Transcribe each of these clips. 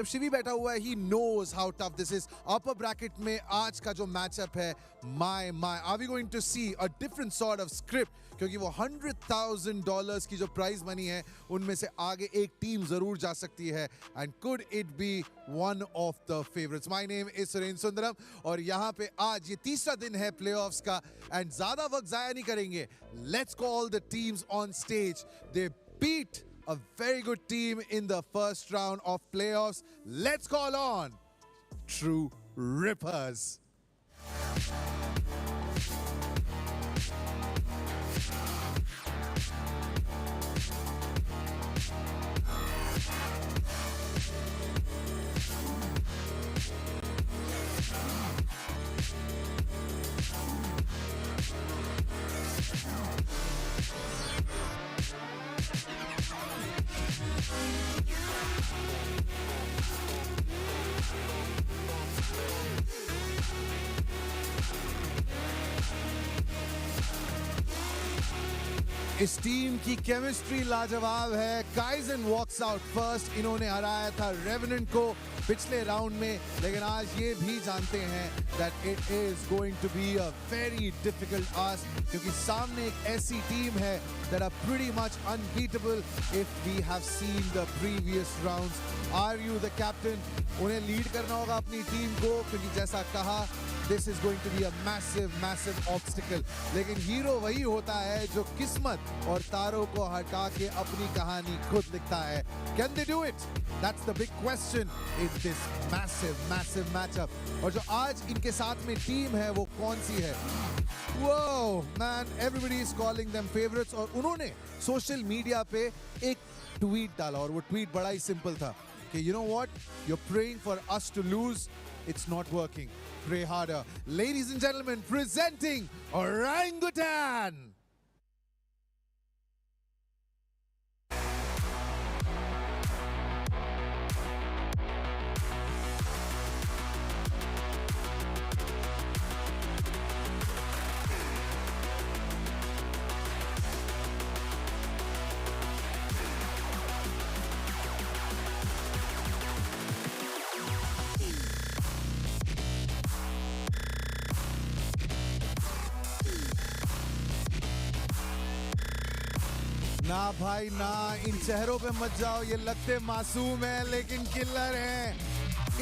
जब शिवी बैठा हुआ है, he knows how tough this is. Upper bracket में आज का जो मैचअप है, my, are we going to see a different sort of script? क्योंकि वो $100,000 की जो प्राइज मनी है, उनमें से आगे एक टीम जरूर जा सकती है. And could it be one of the favorites? My name is Surendra Sundaram और यहाँ पे आज ये तीसरा दिन है प्लेऑफ्स का. And ज़्यादा वक्त ज़ाया नहीं करेंगे. Let's call the teams on stage. They beat a very good team in the first round of playoffs. Let's call on True Rippers. इस टीम की केमिस्ट्री लाजवाब है. Kaizen walks out first. इन्होंने हराया था रेवेनेंट को पिछले राउंड में, लेकिन आज ये भी जानते हैं that it is going to be a very difficult ask क्योंकि सामने एक ऐसी टीम है that are pretty much unbeatable if we have seen the previous rounds. Are you the captain? उन्हें लीड करना होगा अपनी टीम को क्योंकि जैसा कहा this is going to be a massive obstacle. लेकिन हीरो वही होता है जो किस्मत और तारों को हटा के अपनी कहानी खुद लिखता है. Can they do it? That's the big question in this massive matchup. और जो आज इनके साथ में टीम है वो कौन सी है? Whoa, man, everybody is calling them favorites. और उन्होंने सोशल मीडिया पे एक ट्वीट डाला और वो ट्वीट बड़ा ही सिंपल था कि you know what? You're praying for us to lose. It's not working. Pray harder. Ladies and gentlemen, presenting Orangutan. ना भाई ना, इन चेहरों पे मत जाओ. ये लगते मासूम हैं लेकिन किलर हैं.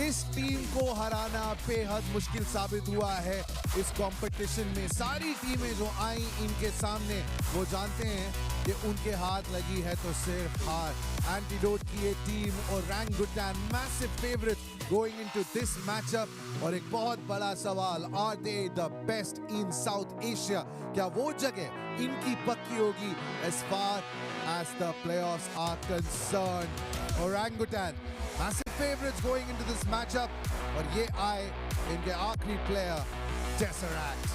इस टीम को हराना बेहद मुश्किल साबित हुआ है इस कंपटीशन में. सारी टीमें जो आई इनके सामने वो जानते हैं कि उनके हाथ लगी है तो सिर्फ हार. एंटीडोट की ये team orangutan massive favourite going into this matchup. और एक बहुत बड़ा सवाल, are they the best in South Asia? क्या वो जगह इनकी पक्की होगी as far as the playoffs are concerned? Orangutan massive favorites going into this matchup और ये आए इनके आखिरी प्लेयर Tesseract.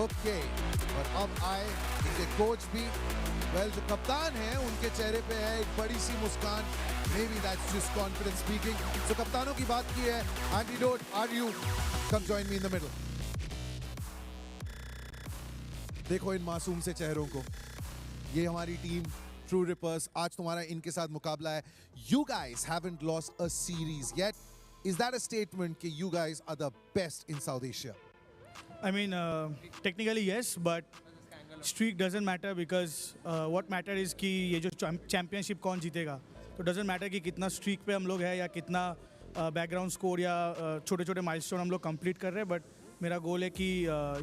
ओके, और अब आए इनके कोच भी. वेल, जो कप्तान है उनके चेहरे पे है एक बड़ी सी मुस्कान. Maybe that's just confidence speaking. So कप्तानों की बात की है. Antidote, are you? Come join me in the middle. देखो इन मासूम से चेहरों को. ये हमारी टीम ट्रू रिपर्स. आज तुम्हारा इनके साथ मुकाबला है. You guys haven't lost a series yet. Is that a statement कि you guys are the best in South Asia? I mean, technically yes, but streak doesn't matter because what matter is कि ये जो championship कौन जीतेगा. तो doesn't matter कि कितना streak पे हम लोग हैं या कितना background score या छोटे-छोटे milestone हम लोग complete कर रहे हैं. But मेरा गोल है कि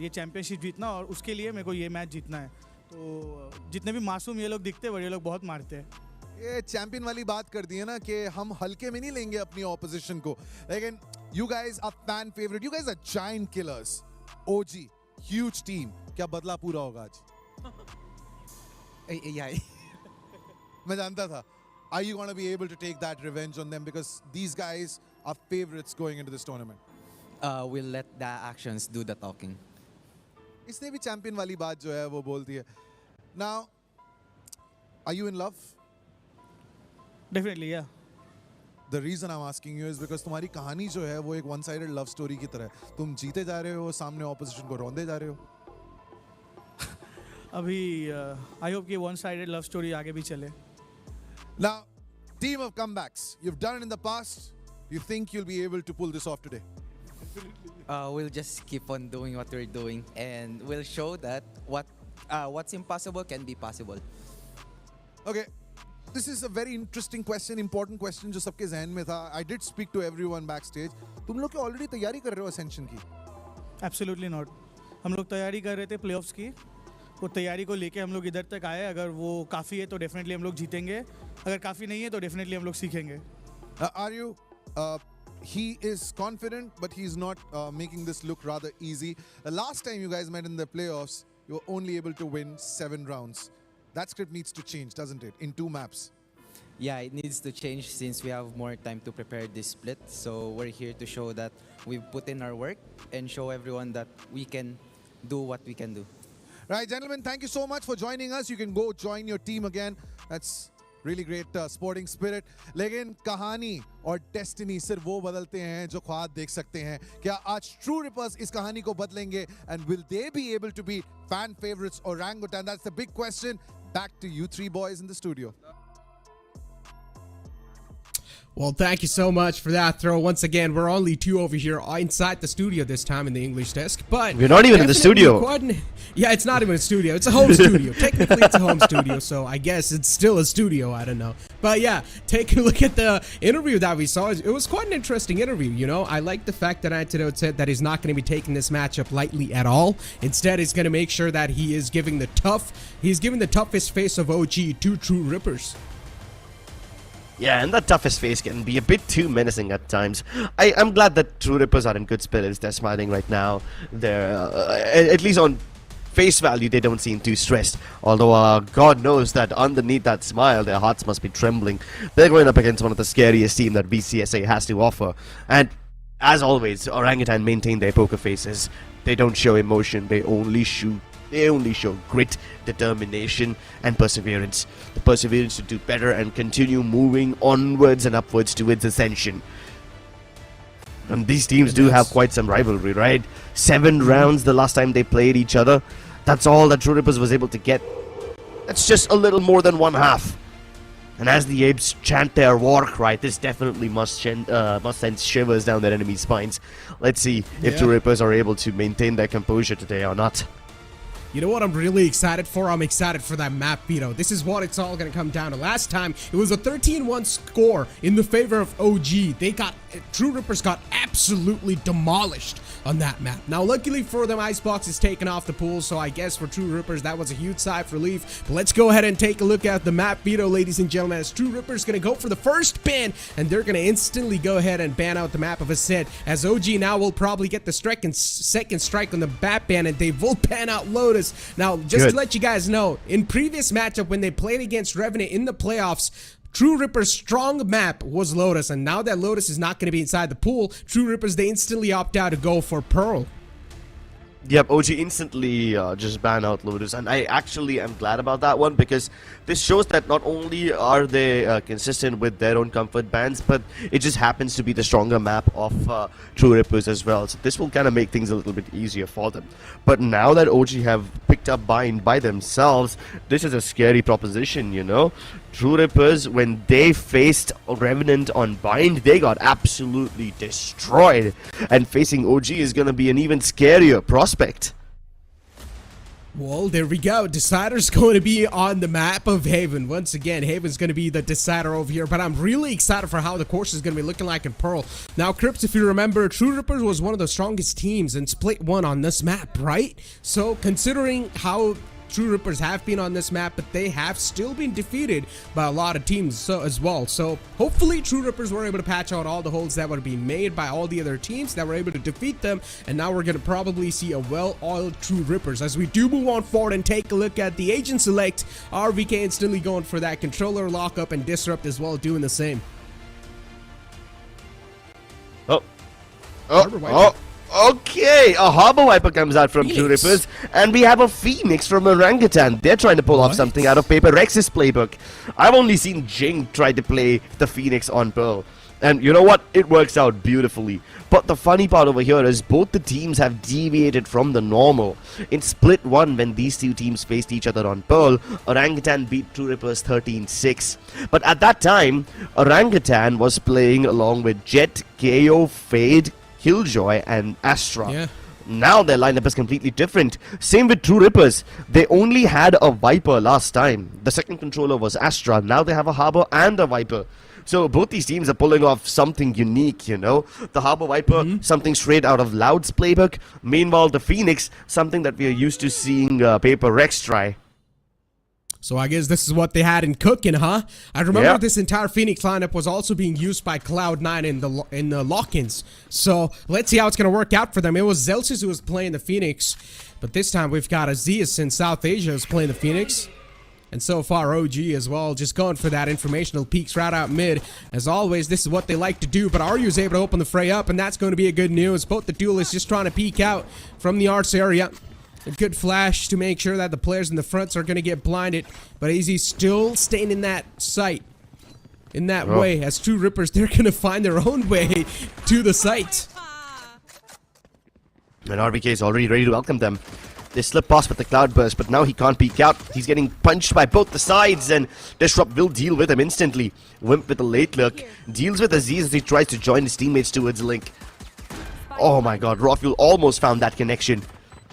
ये championship जीतना और उसके लिए मेरे को ये मैच जीतना है. तो जितने भी मासूम ये लोग दिखते हैं, ये लोग बहुत मारते हैं. ये चैंपियन वाली बात कर दी है ना कि हम हल्के में नहीं लेंगे अपनी ऑपोजिशन को. लेकिन you guys are fan favorite. You guys are giant killers. OG, huge team. क्या बदला पूरा होगा आज? मैं जानता था. Are you going to be able to take that revenge on them because these guys are favorites going into this tournament? We'll let the actions do the talking. इसने भी चैंपियन वाली बात जो है वो बोल दी है. Now, are you in love? Definitely, yeah. The reason I'm asking you is because तुम्हारी कहानी जो है वो एक one-sided love story की तरह है. तुम जीते जा रहे हो, सामने opposition को रोंदे जा रहे हो. अभी I hope कि one-sided love story आगे भी चले. Now, Team of comebacks. You've done it in the past. You think you'll be able to pull this off today? We'll just keep on doing what we're doing, and we'll show that what's impossible can be possible. Okay. This is a very interesting question, important question जो सबके ज़हन में था. I did speak to everyone backstage. तुम लोग already तैयारी कर रहे हो Ascension की? Absolutely not. हम लोग तैयारी कर रहे थे playoffs की. वो तैयारी को लेके हम लोग इधर तक आए. अगर वो काफ़ी है तो definitely हम लोग जीतेंगे. अगर काफ़ी नहीं है तो definitely हम लोग सीखेंगे. Are you? He is confident, but he's not making this look rather easy. The last time you guys met in the playoffs, you were only able to win 7 rounds. That script needs to change, doesn't it? In 2 maps. Yeah, it needs to change since we have more time to prepare this split. So we're here to show that we've put in our work and show everyone that we can do what we can do. Right, gentlemen, thank you so much for joining us. You can go join your team again. That's really great sporting spirit. लेकिन कहानी और destiny सिर्फ वो बदलते हैं जो ख्वाब देख सकते हैं. क्या आज True Rippers इस कहानी को बदलेंगे? And will they be able to be fan favorites Orangutan? That's the big question. Back to you 3 boys in the studio. Well, thank you so much for that throw. Once again, we're only 2 over here inside the studio this time in the English desk, but we're not even in the studio. Yeah, it's not even a studio. It's a home studio. Technically, it's a home studio, so I guess it's still a studio. I don't know. But yeah, take a look at the interview that we saw. It was quite an interesting interview, you know. I like the fact that Antidote said that he's not going to be taking this matchup lightly at all. Instead, he's going to make sure that he's giving the toughest face of OG to True Rippers. Yeah, and that toughest face can be a bit too menacing at times. I'm glad that True Rippers are in good spirits. They're smiling right now. They're, at least on face value, they don't seem too stressed. Although God knows that underneath that smile, their hearts must be trembling. They're going up against one of the scariest teams that VCSA has to offer. And as always, Orangutan maintain their poker faces. They don't show emotion. They only shoot. They only show grit, determination, and perseverance. The perseverance to do better and continue moving onwards and upwards towards ascension. And these teams do have quite some rivalry, right? 7 rounds the last time they played each other. That's all that True Rippers was able to get. That's just a little more than 1/2. And as the apes chant their war cry, this definitely must send shivers down their enemies' spines. Let's see if True Rippers are able to maintain their composure today or not. You know what I'm really excited for? I'm excited for that map veto. This is what it's all going to come down to. Last time, it was a 13-1 score in the favor of OG. True Rippers got absolutely demolished on that map. Now, luckily for them, Icebox is taken off the pool, so I guess for True Rippers, that was a huge sigh of relief. But let's go ahead and take a look at the map veto, ladies and gentlemen, as True Rippers going to go for the first ban, and they're going to instantly go ahead and ban out the map of Ascent, as OG now will probably get the second strike on the bat ban, and they will ban out Lotus. Now, just to let you guys know, in previous matchup when they played against Revenant in the playoffs, True Rippers' strong map was Lotus, and now that Lotus is not going to be inside the pool, True Rippers, they instantly opt out to go for Pearl. Yep, OG instantly just ban out Lotus, and I actually am glad about that one, because this shows that not only are they consistent with their own comfort bans, but it just happens to be the stronger map of True Rippers as well. So this will kind of make things a little bit easier for them. But now that OG have picked up Bind by themselves, this is a scary proposition, you know. True Rippers, when they faced Revenant on Bind, they got absolutely destroyed. And facing OG is going to be an even scarier prospect. Well, there we go. Decider's going to be on the map of Haven. Once again, Haven's going to be the decider over here. But I'm really excited for how the course is going to be looking like in Pearl. Now, Crips, if you remember, True Rippers was one of the strongest teams in Split 1 on this map, right? So, considering how True Rippers have been on this map, but they have still been defeated by a lot of teams as well. So hopefully True Rippers were able to patch out all the holes that were being made by all the other teams that were able to defeat them, and now we're going to probably see a well-oiled True Rippers. As we do move on forward and take a look at the agent select, RVK instantly going for that controller lockup, and Disrupt as well doing the same. Okay, a Harbor Wiper comes out from True Rippers, and we have a Phoenix from Orangutan. They're trying to pull off something out of Paper Rex's playbook. I've only seen Jing try to play the Phoenix on Pearl. And you know what? It works out beautifully. But the funny part over here is both the teams have deviated from the normal. In Split 1, when these two teams faced each other on Pearl, Orangutan beat True Rippers 13-6. But at that time, Orangutan was playing along with Jet, KO, Fade, Killjoy, and Astra. Yeah. Now their lineup is completely different. Same with True Rippers. They only had a Viper last time. The second controller was Astra. Now they have a Harbor and a Viper. So both these teams are pulling off something unique, you know. The Harbor Viper, something straight out of Loud's playbook. Meanwhile, the Phoenix, something that we are used to seeing Paper Rex try. So I guess this is what they had in cooking, huh? I remember this entire Phoenix lineup was also being used by Cloud9 in the lock-ins. So let's see how it's going to work out for them. It was Zelsis who was playing the Phoenix, but this time we've got Aziz in South Asia who's playing the Phoenix. And so far OG as well, just going for that informational peeks right out mid. As always, this is what they like to do, but RU is able to open the fray up, and that's going to be a good news. Both the duelists just trying to peek out from the arts area. A good flash to make sure that the players in the fronts are going to get blinded, but AZ still staying in that site, in that way. As True Rippers, they're going to find their own way to the site. And RBK is already ready to welcome them. They slip past with the Cloudburst, but now he can't peek out. He's getting punched by both the sides, and Disrupt will deal with him instantly. Wimp with a late look. Deals with Aziz as he tries to join his teammates towards Link. Oh my god, Rawfuel almost found that connection.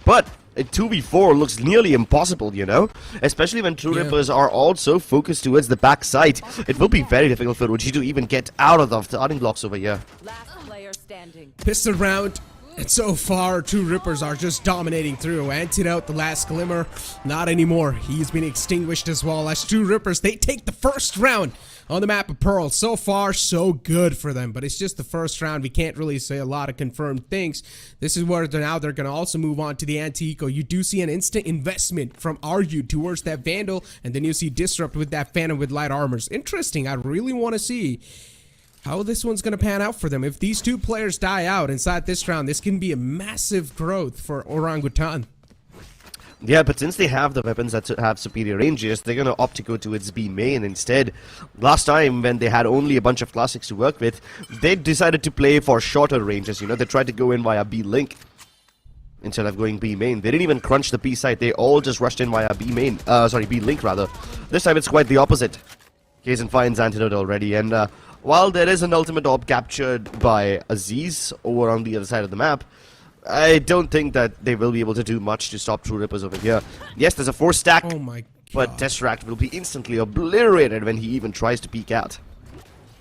But a 2v4 looks nearly impossible, you know? Especially when True Rippers are also focused towards the back side. It will be very difficult for Uchi to even get out of the starting blocks over here. Last player standing. Pistol round. And so far, True Rippers are just dominating through. Antidote, the last glimmer, not anymore. He's been extinguished as well. As True Rippers, they take the first round on the map of Pearl. So far, so good for them. But it's just the first round. We can't really say a lot of confirmed things. This is where now they're going to also move on to the anti-eco. You do see an instant investment from RU towards that Vandal. And then you see Disrupt with that Phantom with light armors. Interesting. I really want to see how this one's going to pan out for them. If these two players die out inside this round, this can be a massive growth for Orangutan. Yeah, but since they have the weapons that have superior ranges, they're going to opt to go towards B main instead. Last time, when they had only a bunch of classics to work with, they decided to play for shorter ranges, you know. They tried to go in via B link instead of going B main. They didn't even crunch the B side. They all just rushed in via B main. B link rather. This time it's quite the opposite. Kaizen finds Antidote already, and while there is an ultimate orb captured by Aziz over on the other side of the map, I don't think that they will be able to do much to stop True Rippers over here. Yes, there's a 4-stack, Oh my god. but Tesseract will be instantly obliterated when he even tries to peek out.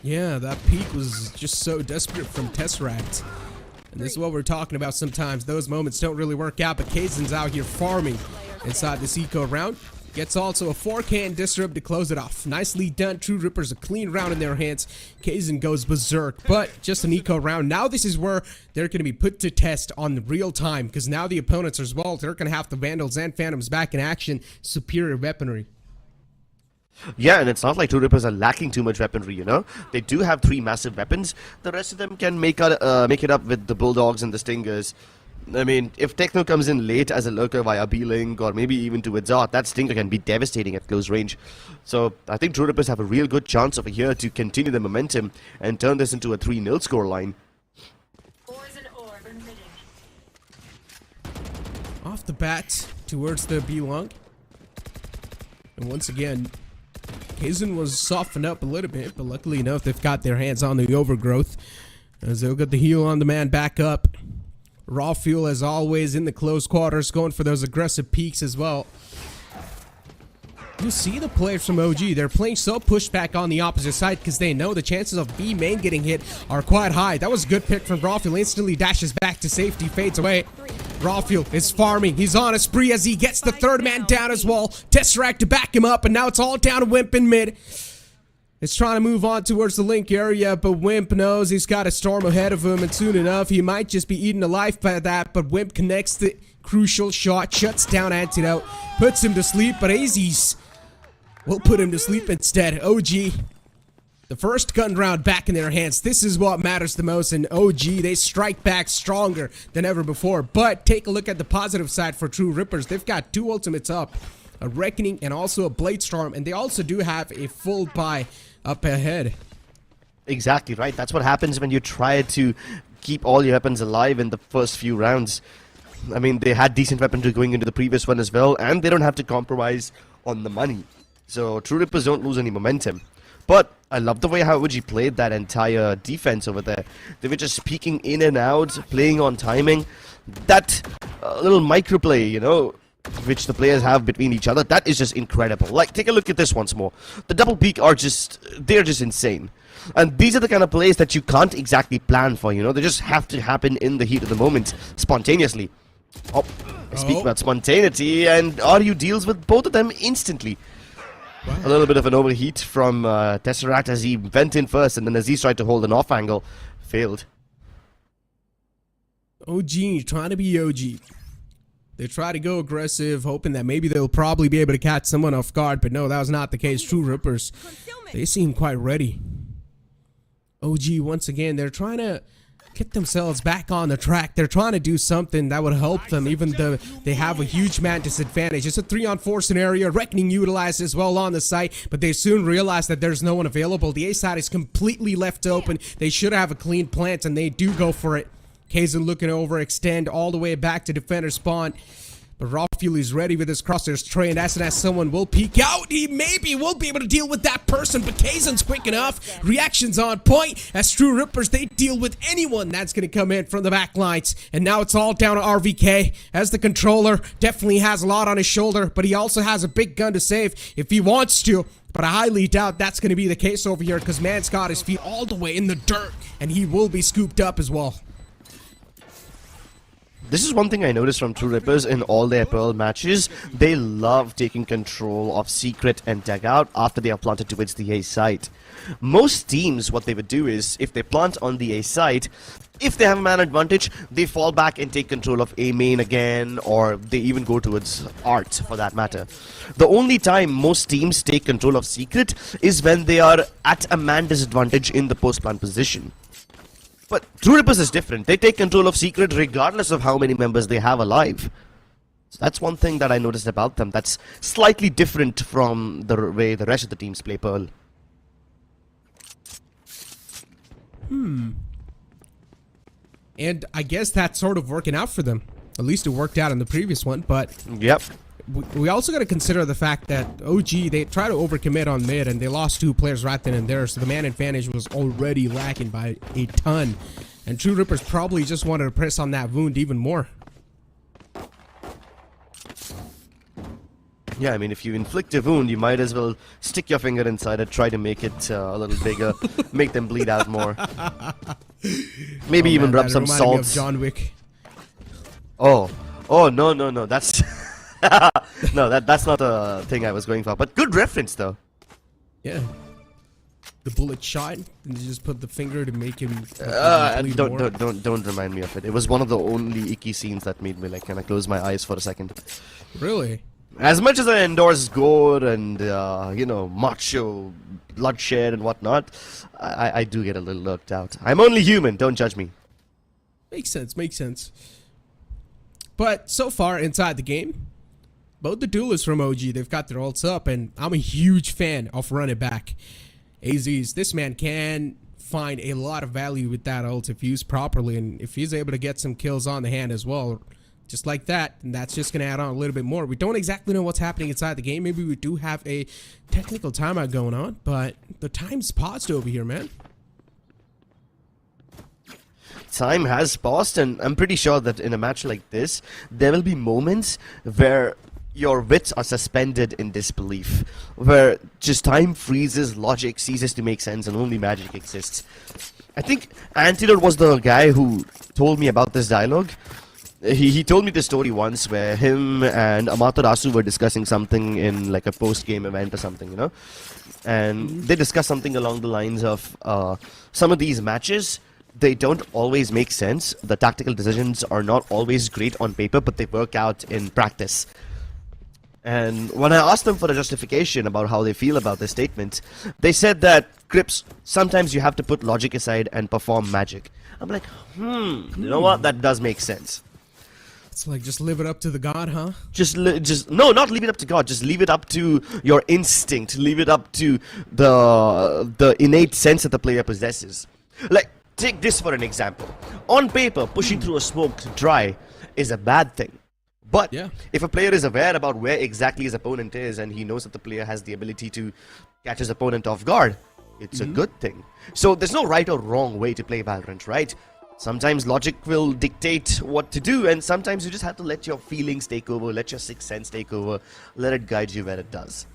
Yeah, that peak was just so desperate from Tesseract. And this is what we're talking about sometimes. Those moments don't really work out, but Kaizen's out here farming inside this eco round. Gets also a 4K and Disrupt to close it off. Nicely done. True Rippers a clean round in their hands. Kaizen goes berserk, but just an eco round. Now this is where they're going to be put to test on real time, because now the opponents as well, they're going to have the Vandals and Phantoms back in action. Superior weaponry. Yeah, and it's not like True Rippers are lacking too much weaponry, you know? They do have 3 massive weapons. The rest of them can make it up with the Bulldogs and the Stingers. I mean, if Techno comes in late as a lurker via B-Link or maybe even to Izzard, that Stinger can be devastating at close range. So I think True Rippers have a real good chance over here to continue the momentum and turn this into a 3-0 scoreline. Off the bat towards the B-Long. And once again, Kaizen was softened up a little bit, but luckily enough, they've got their hands on the overgrowth. As they'll get the heal on the man back up. Rawfuel, as always, in the close quarters, going for those aggressive peaks as well. You see the players from OG, they're playing so pushed back on the opposite side because they know the chances of B main getting hit are quite high. That was a good pick from Rawfuel. Instantly dashes back to safety, fades away. Rawfuel is farming. He's on a spree as he gets the third man down as well. Tesseract to back him up, and now it's all down to Wimp in mid. It's trying to move on towards the link area, but Wimp knows he's got a storm ahead of him, and soon enough, he might just be eaten alive by that, but Wimp connects the crucial shot, shuts down Antidote, puts him to sleep, but AZ's will put him to sleep instead. OG, the first gun round back in their hands. This is what matters the most, and OG, they strike back stronger than ever before, but take a look at the positive side for True Rippers. They've got 2 ultimates up, a Reckoning and also a Blade Storm, and they also do have a full buy up ahead. Exactly right. That's what happens when you try to keep all your weapons alive in the first few rounds. I mean, they had decent weaponry going into the previous one as well, and they don't have to compromise on the money. So True Rippers don't lose any momentum. But I love the way how OG played that entire defense over there. They were just peeking in and out, playing on timing. That little microplay, you know, which the players have between each other, that is just incredible. Like, take a look at this once more. The double peek are they're just insane. And these are the kind of plays that you can't exactly plan for, you know. They just have to happen in the heat of the moment, spontaneously. Oh, I speak about spontaneity, and RU deals with both of them instantly. Wow. A little bit of an overheat from Tesseract as he went in first, and then Aziz tried to hold an off angle. Failed. OG trying to be OG. They try to go aggressive, hoping that maybe they'll probably be able to catch someone off guard, but no, that was not the case. True Rippers, they seem quite ready. OG, once again, they're trying to get themselves back on the track. They're trying to do something that would help them, even though they have a huge man disadvantage. It's a 3-on-4 scenario. Reckoning utilized as well on the site, but they soon realize that there's no one available. The A side is completely left open. They should have a clean plant, and they do go for it. Kaizen looking to overextend all the way back to defender spawn. But Rafuel is ready with his crosshairs trained. As soon as someone will peek out, he maybe will be able to deal with that person. But Kaizen's quick enough. Reactions on point. As True Rippers, they deal with anyone that's going to come in from the back lines. And now it's all down to RVK. As the controller definitely has a lot on his shoulder. But he also has a big gun to save if he wants to. But I highly doubt that's going to be the case over here, because man's got his feet all the way in the dirt. And he will be scooped up as well. This is one thing I noticed from True Rippers in all their Pearl matches. They love taking control of Secret and Dugout after they are planted towards the A site. Most teams, what they would do is, if they plant on the A site, if they have a man advantage, they fall back and take control of A main again, or they even go towards Art for that matter. The only time most teams take control of Secret is when they are at a man disadvantage in the post-plant position. But True Rippers is different. They take control of Secret regardless of how many members they have alive. So that's one thing that I noticed about them. That's slightly different from the way the rest of the teams play Pearl. And I guess that's sort of working out for them. At least it worked out in the previous one, but... Yep. We also got to consider the fact that OG, they try to overcommit on mid, and they lost 2 players right then and there, so the man advantage was already lacking by a ton. And True Rippers probably just wanted to press on that wound even more. Yeah, I mean, if you inflict a wound, you might as well stick your finger inside it, try to make it a little bigger, make them bleed out more. Maybe even rub some salt. Of John Wick. Oh, no, that's... no, that's not a thing I was going for. But good reference, though. Yeah. The bullet shot, and you just put the finger to make him bleed more. Don't remind me of it. It was one of the only icky scenes that made me like kind of close my eyes for a second. Really? As much as I endorse gore and you know, macho bloodshed and whatnot, I do get a little looked out. I'm only human. Don't judge me. Makes sense. Makes sense. But so far inside the game, both the duelists from OG, they've got their ults up, and I'm a huge fan of Run It Back. AZ's, this man can find a lot of value with that ult if used properly, and if he's able to get some kills on the hand as well, just like that, and that's just going to add on a little bit more. We don't exactly know what's happening inside the game. Maybe we do have a technical timeout going on, but the time's paused over here, man. Time has paused, and I'm pretty sure that in a match like this, there will be moments where your wits are suspended in disbelief, where just time freezes, logic ceases to make sense, and only magic exists. I think Antidote was the guy who told me about this dialogue. He told me this story once where him and Amaterasu were discussing something in like a post-game event or something, you know? And they discussed something along the lines of some of these matches, they don't always make sense. The tactical decisions are not always great on paper, but they work out in practice. And when I asked them for a justification about how they feel about this statement, they said that, Crips, sometimes you have to put logic aside and perform magic. I'm like, you know what? That does make sense. It's like just live it up to the god, huh? Just no, not leave it up to God. Just leave it up to your instinct. Leave it up to the innate sense that the player possesses. Like, take this for an example. On paper, pushing through a smoke dry is a bad thing. But Yeah. if a player is aware about where exactly his opponent is and he knows that the player has the ability to catch his opponent off guard, it's a good thing. So there's no right or wrong way to play Valorant, right? Sometimes logic will dictate what to do, and sometimes you just have to let your feelings take over, let your sixth sense take over, let it guide you where it does.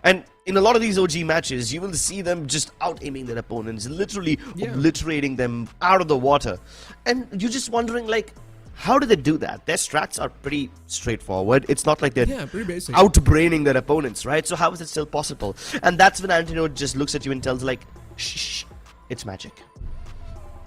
And in a lot of these OG matches, you will see them just out-aiming their opponents, literally obliterating them out of the water. And you're just wondering, like, how do they do that? Their strats are pretty straightforward. It's not like they're pretty basic. out-braining their opponents, right? So how is it still possible? And that's when Antinode just looks at you and tells, like, shh, it's magic.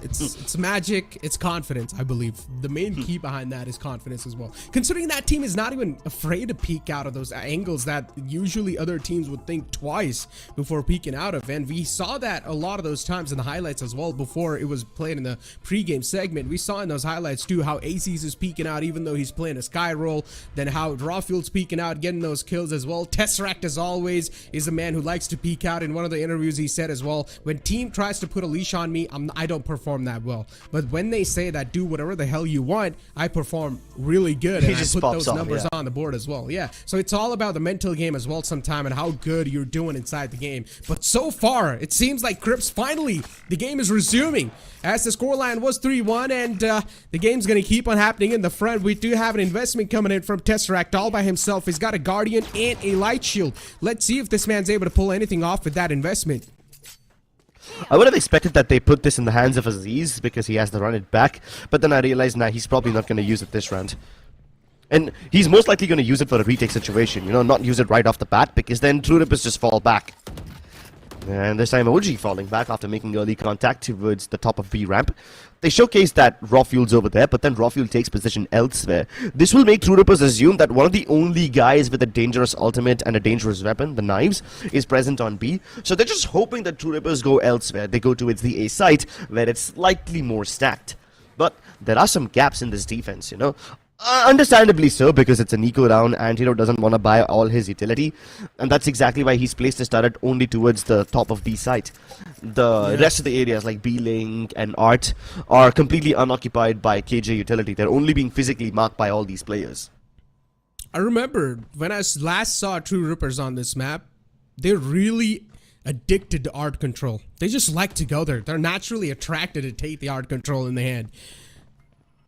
It's magic, it's confidence, I believe. The main key behind that is confidence as well. Considering that team is not even afraid to peek out of those angles that usually other teams would think twice before peeking out of. And we saw that a lot of those times in the highlights as well before it was played in the pregame segment. We saw in those highlights too how Aces is peeking out even though he's playing a sky roll. Then how Rawfield's peeking out, getting those kills as well. Tesseract, as always, is a man who likes to peek out. In one of the interviews he said as well, when team tries to put a leash on me, I don't perform that well, but when they say that do whatever the hell you want, I perform really good, and I put those numbers on the board as well. Yeah, so it's all about the mental game as well sometime and how good you're doing inside the game. But so far it seems like Crips, finally the game is resuming as the scoreline was 3-1, and the game's gonna keep on happening in the front. We do have an investment coming in from Tesseract all by himself. He's got a Guardian and a Light Shield. Let's see if this man's able to pull anything off with that investment. I would have expected that they put this in the hands of Aziz because he has to run it back, but then I realized now he's probably not going to use it this round. And he's most likely going to use it for a retake situation, you know, not use it right off the bat, because then True Rippers just fall back. And this time OG falling back after making early contact towards the top of B ramp. They showcase that Rawfield's over there, but then Rawfield takes position elsewhere. This will make True Rippers assume that one of the only guys with a dangerous ultimate and a dangerous weapon, the knives, is present on B. So they're just hoping that True Rippers go elsewhere. They go towards the A site, where it's slightly more stacked. But there are some gaps in this defense, you know. Understandably so, because it's an eco round and Hero doesn't want to buy all his utility, and that's exactly why he's placed his turret only towards the top of B site. The rest of the areas like B-Link and Art are completely unoccupied by KJ utility. They're only being physically marked by all these players. I remember when I last saw True Rippers on this map, they're really addicted to art control. They just like to go there. They're naturally attracted to take the art control in the hand.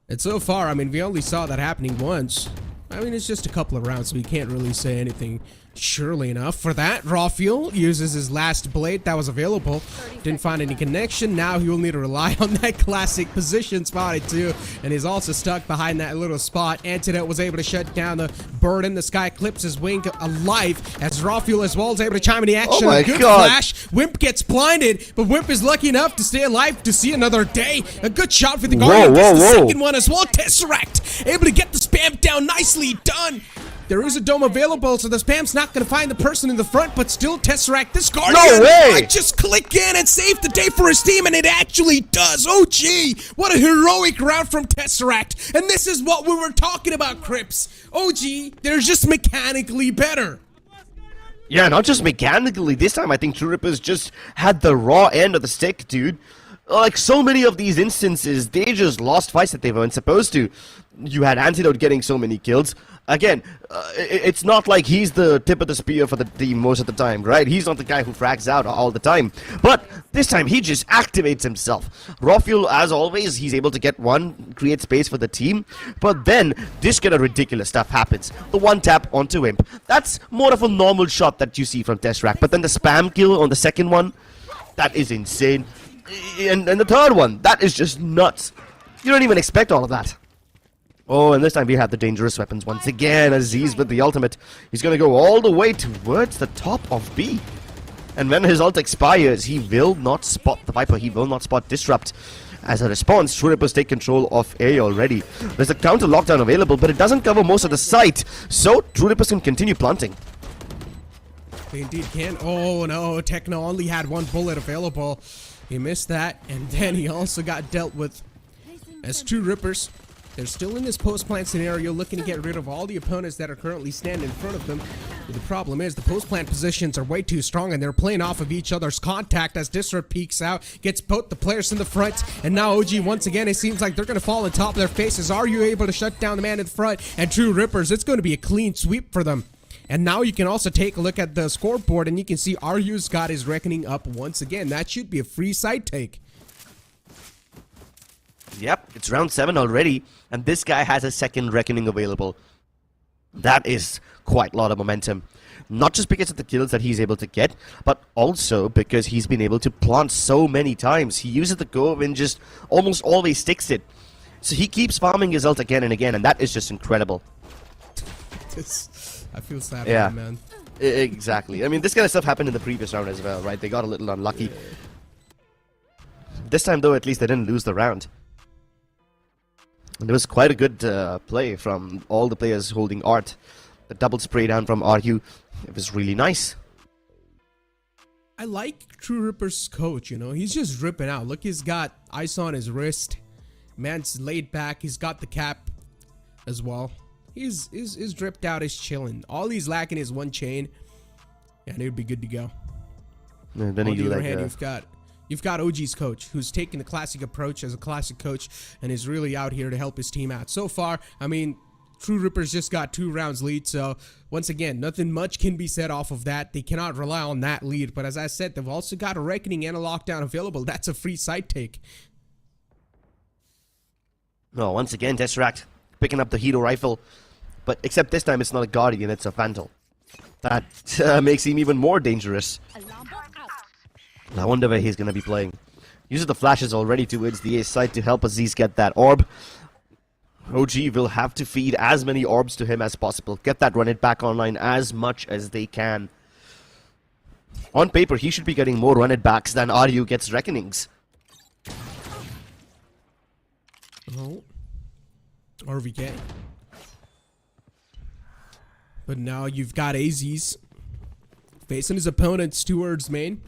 And so far, I mean, we only saw that happening once. I mean, it's just a couple of rounds, so we can't really say anything surely enough. For that, Rawfield uses his last blade that was available. Didn't find any connection. Now he will need to rely on that classic position spotted too. And he's also stuck behind that little spot. Antidote was able to shut down the bird in the sky, clips his wing alive as Rawfield as well is able to chime in the action. Oh my Good God. flash. Wimp gets blinded, but Wimp is lucky enough to stay alive to see another day. A good shot for the Guardian. Gets the second one as well. Tesseract able to get the spam down. Nicely done. There is a dome available, so the spam's not going to find the person in the front, but still Tesseract, this Guardian might just click in and save the day for his team, and it actually does. Oh, gee, what a heroic round from Tesseract. And this is what we were talking about, Crips. Oh, gee, they're just mechanically better. Yeah, not just mechanically. This time I think True Rippers just had the raw end of the stick, dude. Like so many of these instances, they just lost fights that they weren't supposed to. You had Antidote getting so many kills. Again, it's not like he's the tip of the spear for the team most of the time, right? He's not the guy who frags out all the time. But this time, he just activates himself. Rawfield, as always, he's able to get one, create space for the team. But then, this kind of ridiculous stuff happens. The one tap onto Imp. That's more of a normal shot that you see from Tesseract. But then the spam kill on the second one, that is insane. And the third one, that is just nuts. You don't even expect all of that. Oh, and this time we have the dangerous weapons once again. Aziz with the ultimate. He's going to go all the way towards the top of B. And when his ult expires, he will not spot the Viper. He will not spot Disrupt. As a response, True Rippers take control of A already. There's a counter lockdown available, but it doesn't cover most of the site. So, True Rippers can continue planting. They indeed can. Oh, no. Techno only had one bullet available. He missed that, and then he also got dealt with as True Rippers They're still in this post-plant scenario, looking to get rid of all the opponents that are currently standing in front of them. But the problem is the post-plant positions are way too strong, and they're playing off of each other's contact as Disrupt peeks out, gets both the players in the front, and now OG, once again, it seems like they're going to fall on top of their faces. Are you able to shut down the man in front? And True Rippers, it's going to be a clean sweep for them. And now you can also take a look at the scoreboard, and you can see RU's got his reckoning up once again. That should be a free side take. Yep, it's round 7 already, and this guy has a second reckoning available. That is quite a lot of momentum. Not just because of the kills that he's able to get, but also because he's been able to plant so many times. He uses the Gove and just almost always sticks it. So he keeps farming his ult again and again, and that is just incredible. I feel sad Yeah. for him, man. Exactly. I mean, this kind of stuff happened in the previous round as well, right? They got a little unlucky. This time, though, at least they didn't lose the round. And it was quite a good play from all the players holding Art. The double spray down from RU, it was really nice. I like True Ripper's coach, you know. He's just ripping out. Look, he's got ice on his wrist. Man's laid back. He's got the cap as well. He's dripped out. He's chilling. All he's lacking is one chain, and it would be good to go. And then On the other like, hand, you've got OG's coach, who's taking the classic approach as a classic coach and is really out here to help his team out. So far, I mean, True Rippers just got 2 rounds lead, so once again, nothing much can be said off of that. They cannot rely on that lead, but as I said, they've also got a Reckoning and a Lockdown available. That's a free side take. No, once again, Tesseract picking up the Hero Rifle. But except this time it's not a Guardian, it's a Vandal. That makes him even more dangerous. I wonder where he's going to be playing. Uses the flashes already towards the A side to help Aziz get that orb. OG will have to feed as many orbs to him as possible. Get that run it back online as much as they can. On paper, he should be getting more run it backs than RU gets reckonings. Oh. RVK. But now you've got Aziz facing his opponents towards main.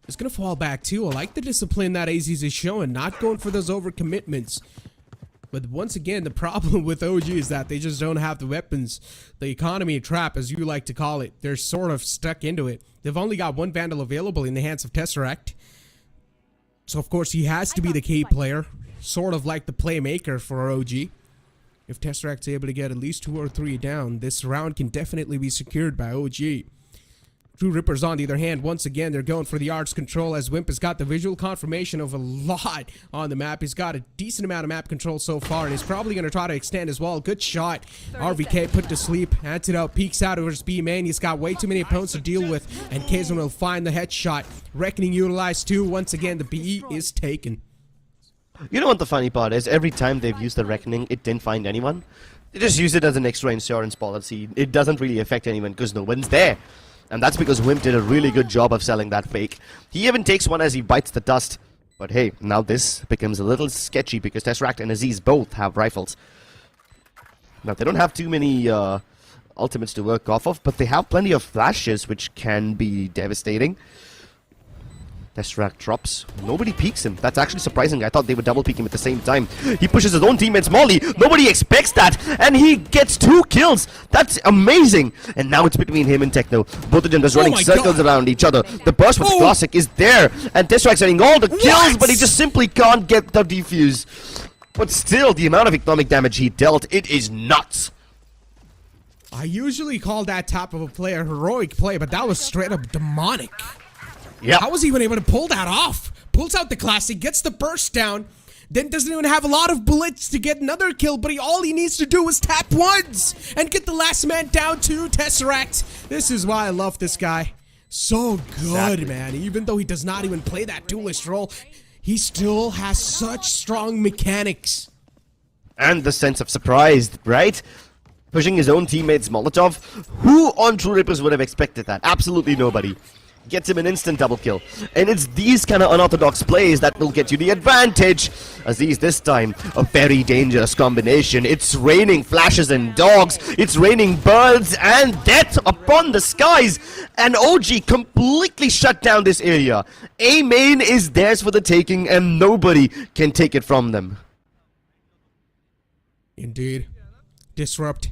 It's going to fall back too. I like the discipline that Aziz is showing, not going for those overcommitments. But once again, the problem with OG is that they just don't have the weapons. The economy trap, as you like to call it. They're sort of stuck into it. They've only got 1 Vandal available in the hands of Tesseract. So of course he has to be the key player. Sort of like the playmaker for OG. If Tesseract's able to get at least 2 or 3 down, this round can definitely be secured by OG. True Rippers, on the other hand, once again, they're going for the arts control as Wimp has got the visual confirmation of a lot on the map. He's got a decent amount of map control so far, and he's probably going to try to extend as well. Good shot. RVK put to sleep. Antidote peeks out over his B main. He's got way too many opponents to deal with, and Kazon will find the headshot. Reckoning utilized too. Once again, the BE is taken. You know what the funny part is? Every time they've used the Reckoning, it didn't find anyone. They just use it as an extra insurance policy. It doesn't really affect anyone because no one's there. And that's because Wimp did a really good job of selling that fake. He even takes one as he bites the dust. But hey, now this becomes a little sketchy because Tesseract and Aziz both have rifles. Now, they don't have too many ultimates to work off of, but they have plenty of flashes, which can be devastating. Tesseract drops. Nobody peeks him. That's actually surprising. I thought they would double peek him at the same time. He pushes his own teammates Molly. Nobody expects that. And he gets 2 kills. That's amazing. And now it's between him and Techno. Both of them just running circles around each other. The burst with Classic is there. And Tesseract's getting all the kills, but he just simply can't get the defuse. But still, the amount of economic damage he dealt, it is nuts. I usually call that type of a player heroic play, but that was straight up demonic. Yeah. How was he even able to pull that off? Pulls out the classic, gets the burst down, then doesn't even have a lot of bullets to get another kill, but all he needs to do is tap once and get the last man down to Tesseract. This is why I love this guy. So good, man. Even though he does not even play that duelist role, he still has such strong mechanics. And the sense of surprise, right? Pushing his own teammates Molotov. Who on True Rippers would have expected that? Absolutely nobody. Gets him an instant double kill. And it's these kind of unorthodox plays that will get you the advantage. Aziz this time, a very dangerous combination. It's raining flashes and dogs. It's raining birds and death upon the skies. And OG completely shut down this area. A main is theirs for the taking and nobody can take it from them. Indeed. Disrupt.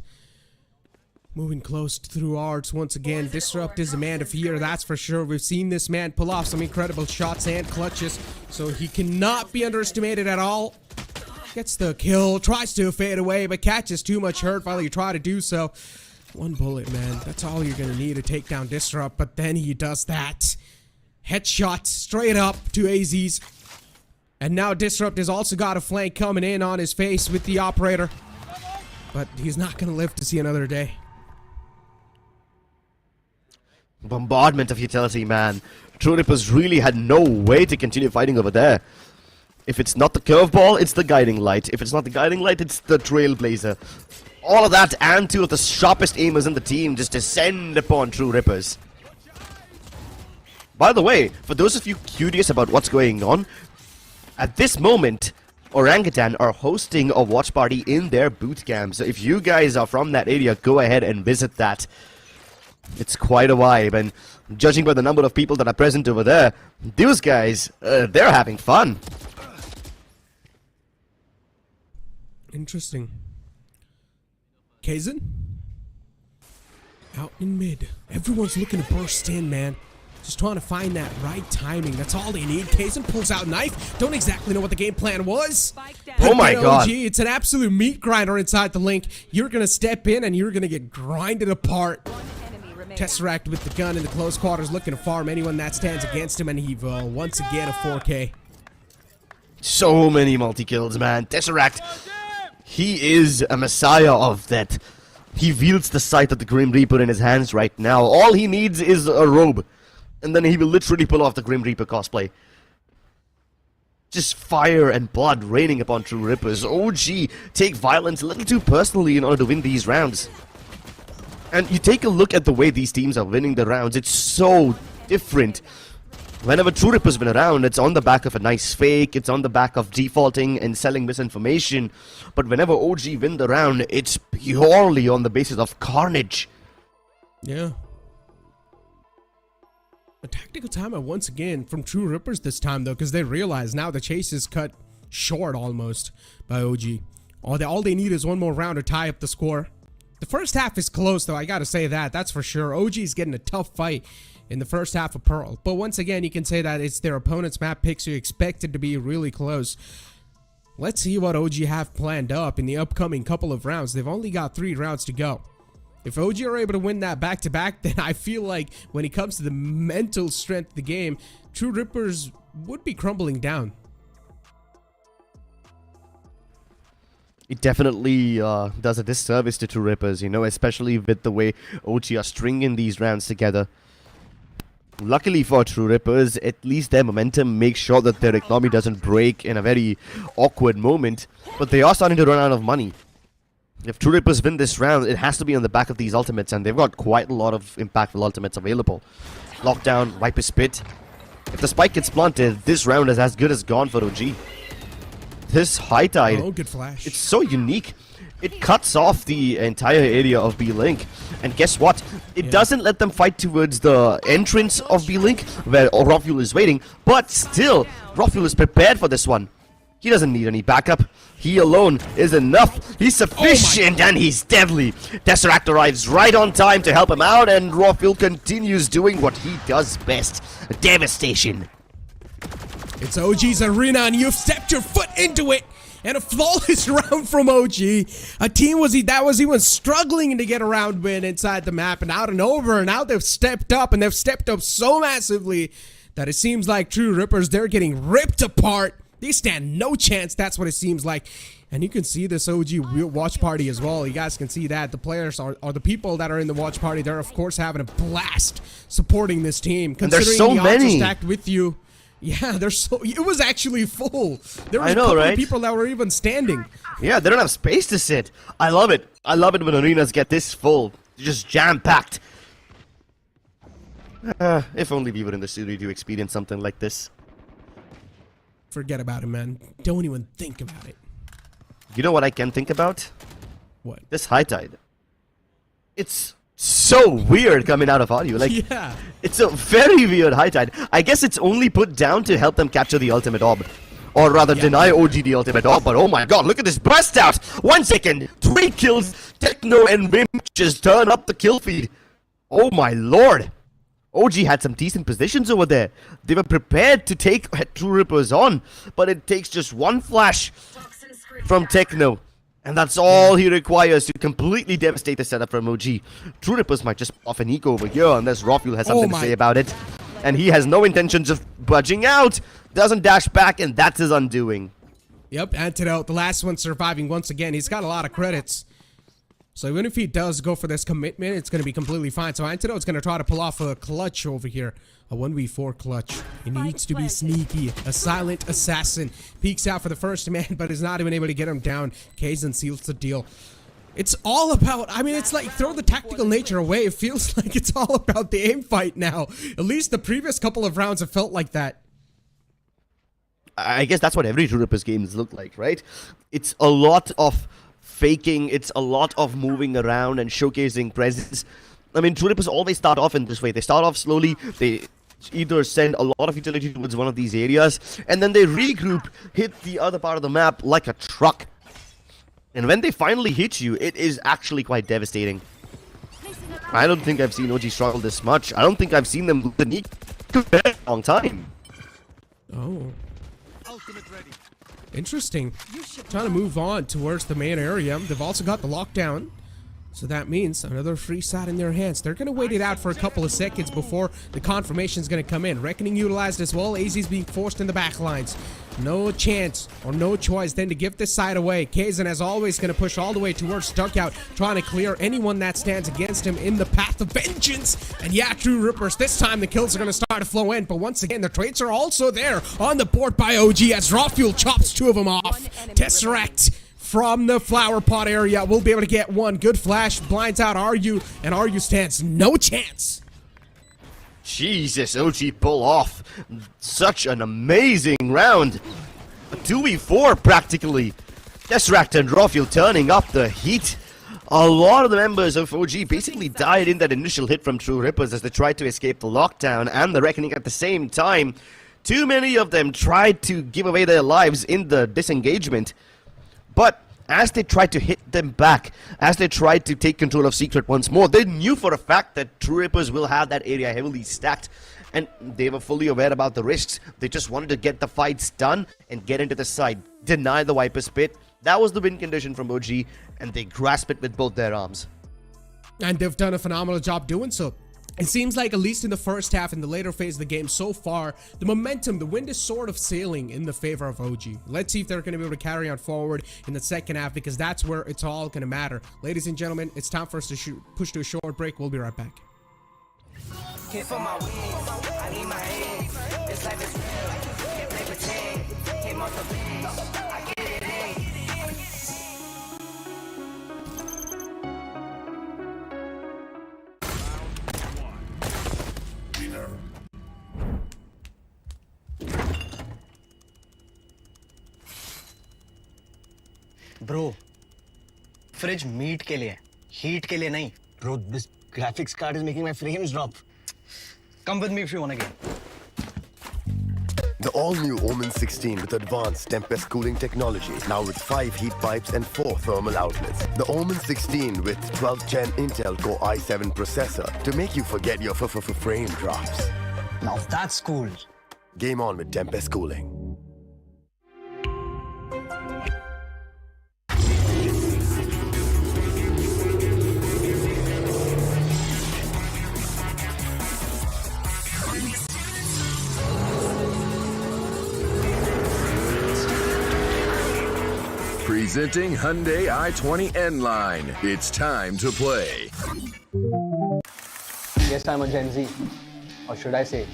Moving close through arts once again. Disrupt is a man to fear, that's for sure. We've seen this man pull off some incredible shots and clutches, so he cannot be underestimated at all. Gets the kill, tries to fade away, but catches too much hurt while you try to do so. One bullet, man. That's all you're going to need to take down Disrupt, but then he does that. Headshot straight up to AZ's. And now Disrupt has also got a flank coming in on his face with the operator. But he's not going to live to see another day. Bombardment of utility, man. True Rippers really had no way to continue fighting over there. If it's not the curveball, it's the guiding light. If it's not the guiding light, it's the trailblazer. All of that and two of the sharpest aimers in the team just descend upon True Rippers. By the way, for those of you curious about what's going on, at this moment, Orangutan are hosting a watch party in their boot camp. So if you guys are from that area, go ahead and visit that. It's quite a vibe, and judging by the number of people that are present over there, those guys, they're having fun. Interesting. Kaizen? Out in mid. Everyone's looking to burst in, man. Just trying to find that right timing. That's all they need. Kaizen pulls out knife. Don't exactly know what the game plan was. Oh my god. OG, it's an absolute meat grinder inside the link. You're going to step in and you're going to get grinded apart. Tesseract with the gun in the close quarters, looking to farm anyone that stands against him, and he will once again a 4K. So many multi-kills, man. Tesseract, he is a messiah of that. He wields the sight of the Grim Reaper in his hands right now. All he needs is a robe, and then he will literally pull off the Grim Reaper cosplay. Just fire and blood raining upon True Rippers. OG take violence a little too personally in order to win these rounds. And you take a look at the way these teams are winning the rounds, it's so different. Whenever True Rippers win a round, it's on the back of a nice fake, it's on the back of defaulting and selling misinformation. But whenever OG win the round, it's purely on the basis of carnage. Yeah. A tactical timeout once again from True Rippers this time, though, because they realize now the chase is cut short almost by OG. All they need is one more round to tie up the score. The first half is close, though, I gotta say that's for sure. OG is getting a tough fight in the first half of Pearl. But once again, you can say that it's their opponent's map pick, so you expect it to be really close. Let's see what OG have planned up in the upcoming couple of rounds. They've only got 3 rounds to go. If OG are able to win that back-to-back, then I feel like when it comes to the mental strength of the game, True Rippers would be crumbling down. It definitely does a disservice to True Rippers, you know, especially with the way OG are stringing these rounds together. Luckily for True Rippers, at least their momentum makes sure that their economy doesn't break in a very awkward moment, but they are starting to run out of money. If True Rippers win this round, it has to be on the back of these ultimates, and they've got quite a lot of impactful ultimates available. Lockdown, Viper Spit. If the spike gets planted, this round is as good as gone for OG. This high tide, oh, good flash. It's so unique. It cuts off the entire area of B-Link. And guess what? It doesn't let them fight towards the entrance of B-Link, where Roffuel is waiting. But still, Roffuel is prepared for this one. He doesn't need any backup. He alone is enough. He's sufficient, and he's deadly. Tesseract arrives right on time to help him out, and Roffuel continues doing what he does best. Devastation. It's OG's arena, and you've stepped your foot into it. And a flawless round from OG. A team that was even struggling to get a round win inside the map, and out and over. And now they've stepped up, and they've stepped up so massively that it seems like True Rippers, they're getting ripped apart. They stand no chance, that's what it seems like. And you can see this OG watch party as well. You guys can see that. The players are the people that are in the watch party. They're, of course, having a blast supporting this team. And there's so the odds many. are stacked with you. Yeah, it was actually full. There was I know, a couple right? of people that were even standing. Yeah, they don't have space to sit. I love it. I love it when arenas get this full. Just jam-packed. If only we were in the studio to experience something like this. Forget about it, man. Don't even think about it. You know what I can think about? What? This high tide. It's so weird coming out of audio. Like, Yeah. it's a very weird high tide. I guess it's only put down to help them capture the ultimate orb. or rather deny OG the ultimate. Oh, but oh my god, look at this burst out! 1 second, 3 kills, Techno and Vim just turn up the kill feed. Oh my lord! OG had some decent positions over there. They were prepared to take True Rippers on, but it takes just one flash from Techno. And that's all he requires to completely devastate the setup from OG. True Rippers might just off an eco over here unless Rofuel has something to say about it. And he has no intentions of budging out. Doesn't dash back, and that's his undoing. Yep, Antidote, the last one surviving once again. He's got a lot of credits. So even if he does go for this commitment, it's going to be completely fine. So Antidote's going to try to pull off a clutch over here. A 1v4 clutch. He needs to be sneaky. A silent assassin. Peeks out for the first man, but is not even able to get him down. Kaizen seals the deal. It's all about, I mean, it's like throw the tactical nature away. It feels like it's all about the aim fight now. At least the previous couple of rounds have felt like that. I guess that's what every True Rippers games look like, right? It's a lot of faking, it's a lot of moving around and showcasing presence. I mean, True Rippers always start off in this way. They start off slowly, they either send a lot of utility towards one of these areas, and then they regroup, hit the other part of the map like a truck. And when they finally hit you, it is actually quite devastating. I don't think I've seen OG struggle this much. I don't think I've seen them lose the knee in a long time. Oh. Interesting. Trying to move on towards the main area. They've also got the lockdown. So that means another free side in their hands. They're going to wait it out for a couple of seconds before the confirmation is going to come in. Reckoning utilized as well. AZ's being forced in the back lines. No chance or no choice then to give this side away. Kaizen, as always, going to push all the way towards Duckout, trying to clear anyone that stands against him in the path of vengeance. And yeah, True Rippers, this time the kills are going to start to flow in. But once again, the trades are also there on the board by OG as Rofuel chops 2 of them off. Tesseract from the flower pot area will be able to get one. Good flash, blinds out RU, and RU stands no chance. Jesus, OG pull off such an amazing round. A 2v4 practically. Tesseract and Rofuel turning up the heat. A lot of the members of OG basically died in that initial hit from True Rippers as they tried to escape the lockdown and the reckoning at the same time. Too many of them tried to give away their lives in the disengagement. But as they tried to hit them back, as they tried to take control of Secret once more, they knew for a fact that True Rippers will have that area heavily stacked. And they were fully aware about the risks. They just wanted to get the fights done and get into the side. Deny the Viper's Pit. That was the win condition from OG, and they grasp it with both their arms. And they've done a phenomenal job doing so. It seems like, at least in the first half, in the later phase of the game so far, the momentum, the wind is sort of sailing in the favor of OG. Let's see if they're going to be able to carry on forward in the second half, because that's where it's all going to matter. Ladies and gentlemen, it's time for us to push to a short break. We'll be right back. Bro, fridge meat के लिए, heat के लिए नहीं. Bro, this graphics card is making my frames drop. Come with me if you want to game. The all-new Omen 16 with advanced Tempest cooling technology, now with 5 heat pipes and 4 thermal outlets. The Omen 16 with 12th Gen Intel Core i7 processor to make you forget your frame drops. Now that's cool. Game on with Tempest cooling. Presenting Hyundai i20 N-Line. It's time to play. Yes, I'm a Gen Z. Or should I say,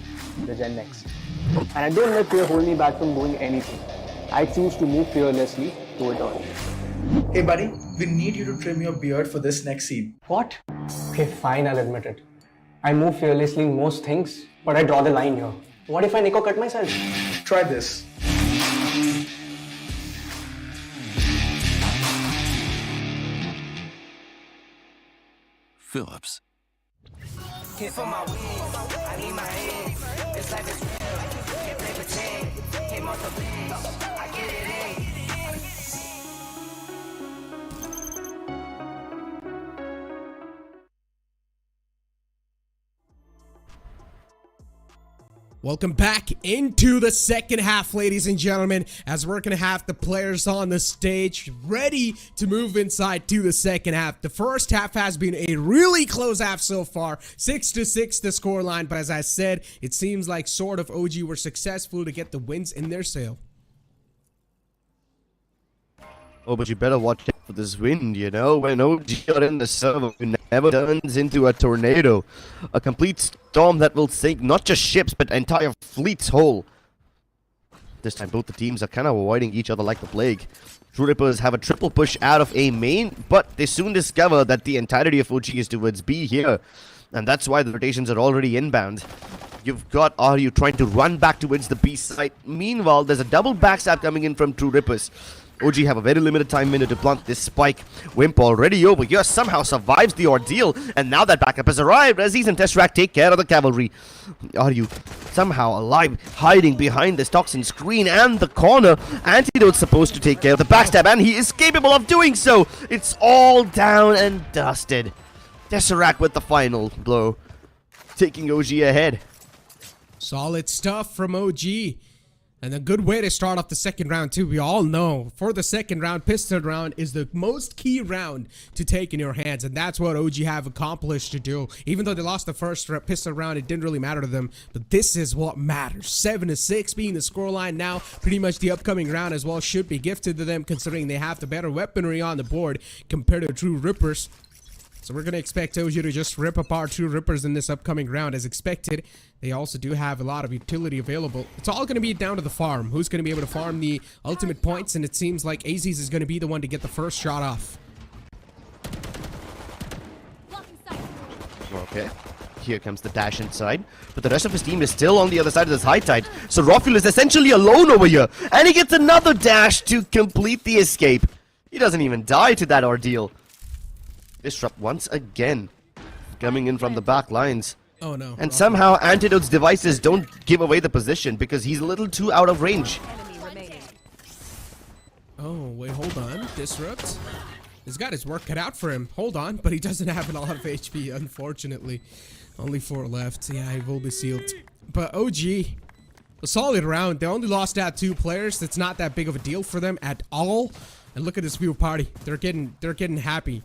the Gen X. And I don't let fear hold me back from doing anything. I choose to move fearlessly to it all. Hey buddy, we need you to trim your beard for this next scene. What? Okay, fine, I'll admit it. I move fearlessly in most things, but I draw the line here. What if I Nico cut myself? Try this. Phillips. Welcome back into the second half, ladies and gentlemen, as we're going to have the players on the stage ready to move inside to the second half. The first half has been a really close half so far, 6-6 the scoreline, but as I said, it seems like sort of OG were successful to get the wins in their sail. Oh, but you better watch out for this wind, you know? When OG are in the server, it never turns into a tornado. A complete storm that will sink not just ships, but entire fleets whole. This time, both the teams are kind of avoiding each other like the plague. True Rippers have a triple push out of A main, but they soon discover that the entirety of OG is towards B here. And that's why the rotations are already inbound. You've got RU trying to run back towards the B side. Meanwhile, there's a double backstab coming in from True Rippers. OG have a very limited time window to plant this spike. Wimp already over here somehow survives the ordeal, and now that backup has arrived. Aziz and Tesseract take care of the cavalry. Are you somehow alive, hiding behind this toxin screen and the corner? Antidote's supposed to take care of the backstab, and he is capable of doing so. It's all down and dusted. Tesseract with the final blow, taking OG ahead. Solid stuff from OG. And a good way to start off the second round too. We all know for the second round, pistol round is the most key round to take in your hands. And that's what OG have accomplished to do. Even though they lost the first pistol round, it didn't really matter to them. But this is what matters. 7-6 being the scoreline now. Pretty much the upcoming round as well should be gifted to them, considering they have the better weaponry on the board compared to True Rippers. So we're going to expect OG to just rip apart True Rippers in this upcoming round as expected. They also do have a lot of utility available. It's all going to be down to the farm. Who's going to be able to farm the ultimate points? And it seems like Aziz is going to be the one to get the first shot off. Okay. Here comes the dash inside. But the rest of his team is still on the other side of this high tide. So Rofil is essentially alone over here. And he gets another dash to complete the escape. He doesn't even die to that ordeal. Disrupt once again, coming in from the back lines. Oh no. And somehow Antidote's devices don't give away the position because he's a little too out of range. Oh, wait, hold on. Disrupt. He's got his work cut out for him. Hold on, but he doesn't have a lot of HP, unfortunately. Only 4 left. Yeah, he will be sealed. But OG, a solid round. They only lost out 2 players. That's not that big of a deal for them at all. And look at this viewer party. They're getting happy.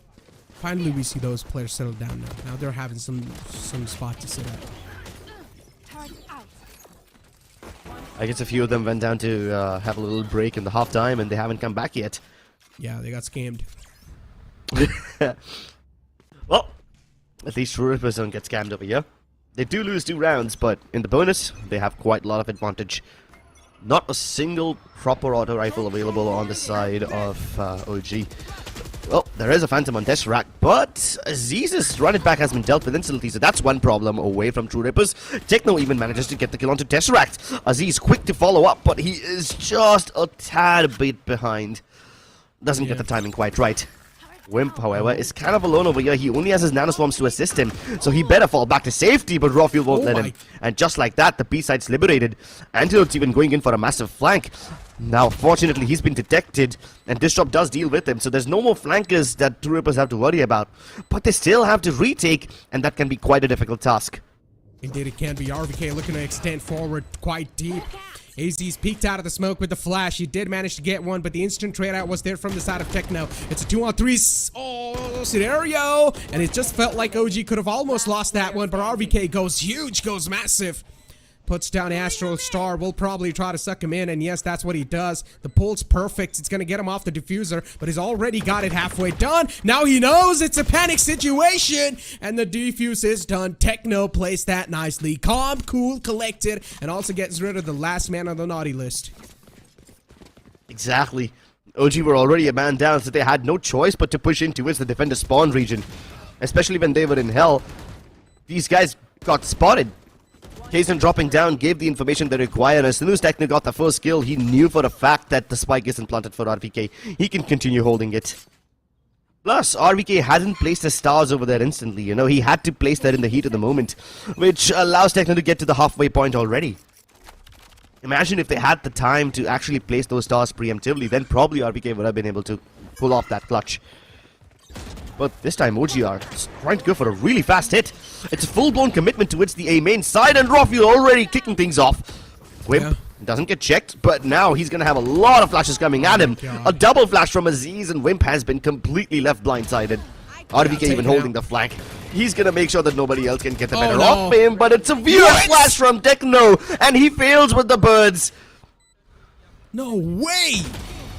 Finally, we see those players settle down now. Now they're having some spot to sit at. I guess a few of them went down to have a little break in the halftime, and they haven't come back yet. Yeah, they got scammed. Well, at least True Rippers don't get scammed over here. They do lose 2 rounds, but in the bonus, they have quite a lot of advantage. Not a single proper auto rifle available on the side of OG. Well, there is a Phantom on Tesseract, but Aziz's run it back has been dealt with instantly, so that's one problem away from True Rippers. Techno even manages to get the kill onto Tesseract. Aziz quick to follow up, but he is just a tad bit behind. Doesn't get the timing quite right. Wimp, however, is kind of alone over here. He only has his nanoswarms to assist him, so he better fall back to safety, but Rofil won't let him. And just like that, the B-side's liberated. Antidote's even going in for a massive flank. Now, fortunately, he's been detected, and Disrupt does deal with him, so there's no more flankers that True Rippers have to worry about. But they still have to retake, and that can be quite a difficult task. Indeed, it can be. RVK looking to extend forward quite deep. AZ's peeked out of the smoke with the flash. He did manage to get one, but the instant trade out was there from the side of Techno. It's a 2-on-3 scenario, and it just felt like OG could have almost lost that one, but RVK goes huge, goes massive. Puts down Astral Star, will probably try to suck him in, and yes, that's what he does. The pull's perfect. It's going to get him off the diffuser, but he's already got it halfway done. Now he knows it's a panic situation, and the defuse is done. Techno plays that nicely. Calm, cool, collected, and also gets rid of the last man on the naughty list. Exactly. OG were already a man down, so they had no choice but to push in towards the defender spawn region. Especially when they were in hell. These guys got spotted. Kazan dropping down gave the information they required. As soon as Techno got the first kill, he knew for a fact that the spike isn't planted for RVK. He can continue holding it. Plus, RVK hadn't placed his stars over there instantly. You know, he had to place that in the heat of the moment, which allows Techno to get to the halfway point already. Imagine if they had the time to actually place those stars preemptively, then probably RVK would have been able to pull off that clutch. But this time, OG are trying to go for a really fast hit. It's a full-blown commitment towards the A main side, and Rafi already kicking things off. Wimp doesn't get checked, but now he's going to have a lot of flashes coming at him. A double flash from Aziz, and Wimp has been completely left blindsided. RVK even holding the flank. He's going to make sure that nobody else can get the better off him, but it's a weird flash from Techno, and he fails with the birds. No way!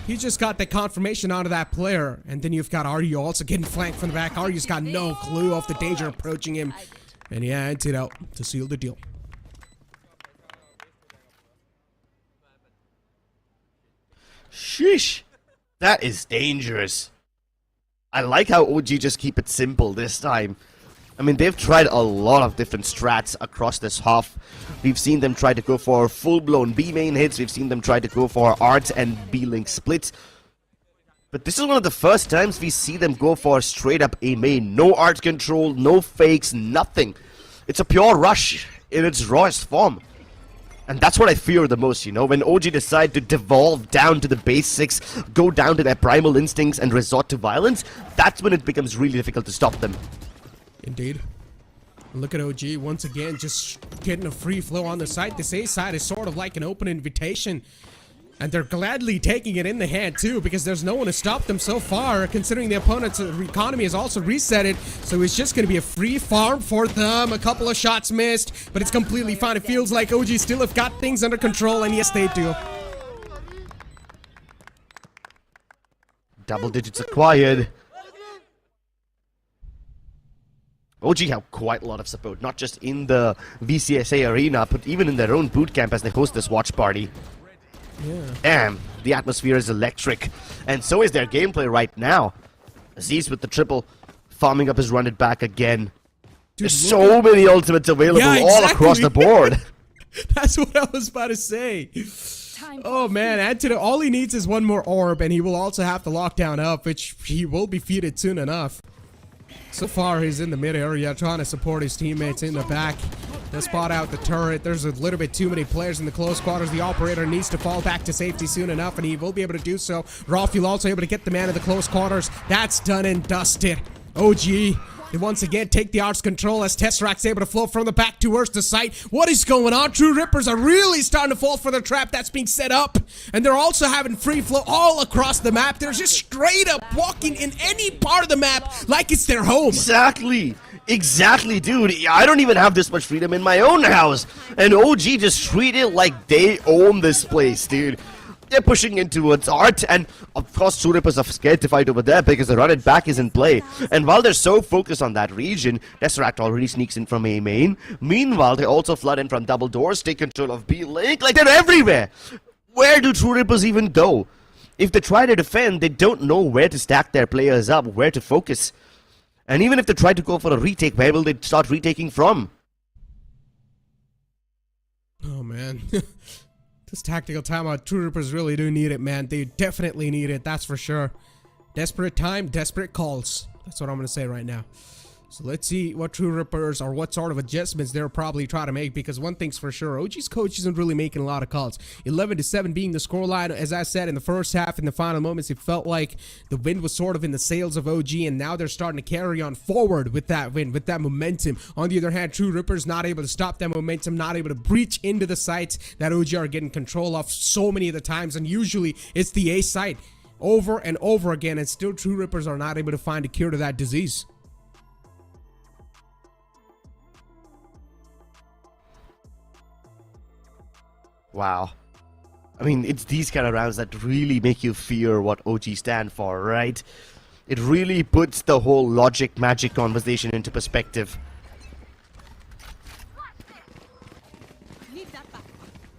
He just got the confirmation out of that player, and then you've got Aryu also getting flanked from the back. Aryu's got no clue of the danger approaching him, and yeah, antidote to seal the deal. Sheesh, that is dangerous. I like how OG just keep it simple this time. I mean, they've tried a lot of different strats across this half. We've seen them try to go for full-blown B main hits. We've seen them try to go for art and B-link splits. But this is one of the first times we see them go for straight-up A main. No art control, no fakes, nothing. It's a pure rush in its rawest form. And that's what I fear the most, you know, when OG decide to devolve down to the basics, go down to their primal instincts and resort to violence, that's when it becomes really difficult to stop them. Indeed. Look at OG once again, just getting a free flow on the site. This A side is sort of like an open invitation. And they're gladly taking it in the hand too, because there's no one to stop them so far, considering the opponent's economy has also reset it. So it's just going to be a free farm for them. A couple of shots missed, but it's completely fine. It feels like OG still have got things under control, and yes, they do. Double digits acquired. OG have quite a lot of support, not just in the VCSA arena, but even in their own boot camp as they host this watch party. Yeah. Damn, the atmosphere is electric. And so is their gameplay right now. Aziz with the triple, farming up his run it back again. Dude, there's so many ultimates available all across the board. That's what I was about to say. Oh man, Antidote, all he needs is one more orb, and he will also have to lock down up, which he will be feated soon enough. So far, he's in the mid area trying to support his teammates in the back. They spot out the turret. There's a little bit too many players in the close quarters. The operator needs to fall back to safety soon enough, and he will be able to do so. Rafi also able to get the man in the close quarters. That's done and dusted. OG, they once again take the art's control as Tesseract's able to flow from the back towards the site. What is going on? True Rippers are really starting to fall for the trap that's being set up. And they're also having free flow all across the map. They're just straight up walking in any part of the map like it's their home. Exactly, dude. I don't even have this much freedom in my own house. And OG just treat it like they own this place, dude. They're pushing in towards art, and of course True Rippers are scared to fight over there because the run it back is in play. And while they're so focused on that region, Tesseract already sneaks in from A main. Meanwhile, they also flood in from double doors, take control of B link, like they're everywhere. Where do True Rippers even go? If they try to defend, they don't know where to stack their players up, where to focus. And even if they try to go for a retake, where will they start retaking from? Oh man. This tactical timeout, True Rippers really do need it, man. They definitely need it, that's for sure. Desperate time, desperate calls. That's what I'm going to say right now. So let's see what True Rippers or what sort of adjustments they're probably trying to make, because one thing's for sure, OG's coach isn't really making a lot of calls. 11-7 being the scoreline. As I said, in the first half, in the final moments, it felt like the wind was sort of in the sails of OG, and now they're starting to carry on forward with that wind, with that momentum. On the other hand, True Rippers not able to stop that momentum, not able to breach into the sites that OG are getting control of so many of the times, and usually it's the A site over and over again, and still True Rippers are not able to find a cure to that disease. Wow. I mean, it's these kind of rounds that really make you fear what OG stand for, right? It really puts the whole logic magic conversation into perspective.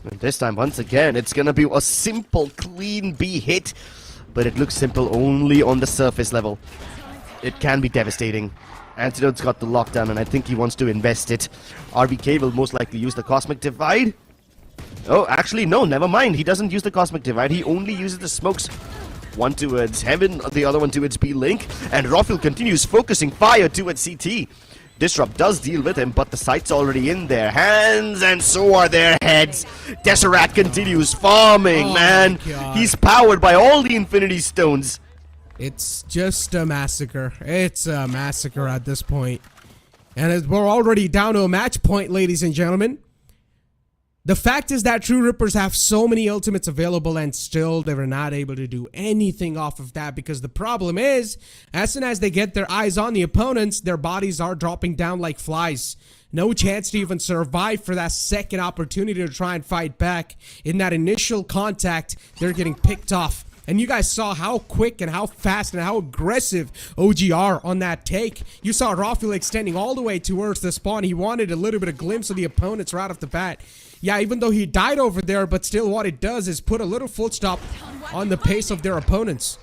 And this time, once again, it's gonna be a simple, clean B hit, but it looks simple only on the surface level. It can be devastating. Antidote's got the lockdown, and I think he wants to invest it. RBK will most likely use the Cosmic Divide. Oh, actually, no, never mind. He doesn't use the Cosmic Divide. He only uses the smokes. One towards Heaven, the other one towards B-Link. And Raffel continues focusing fire towards CT. Disrupt does deal with him, but the sight's already in their hands, and so are their heads. Tesseract continues farming, man. He's powered by all the Infinity Stones. It's just a massacre. It's a massacre at this point. And we're already down to a match point, ladies and gentlemen. The fact is that True Rippers have so many ultimates available and still they were not able to do anything off of that, because the problem is, as soon as they get their eyes on the opponents, their bodies are dropping down like flies. No chance to even survive for that second opportunity to try and fight back. In that initial contact, they're getting picked off. And you guys saw how quick and how fast and how aggressive OG are on that take. You saw Rafael extending all the way towards the spawn. He wanted a little bit of glimpse of the opponents right off the bat. Yeah, even though he died over there, but still what it does is put a little full stop on the pace of their opponents.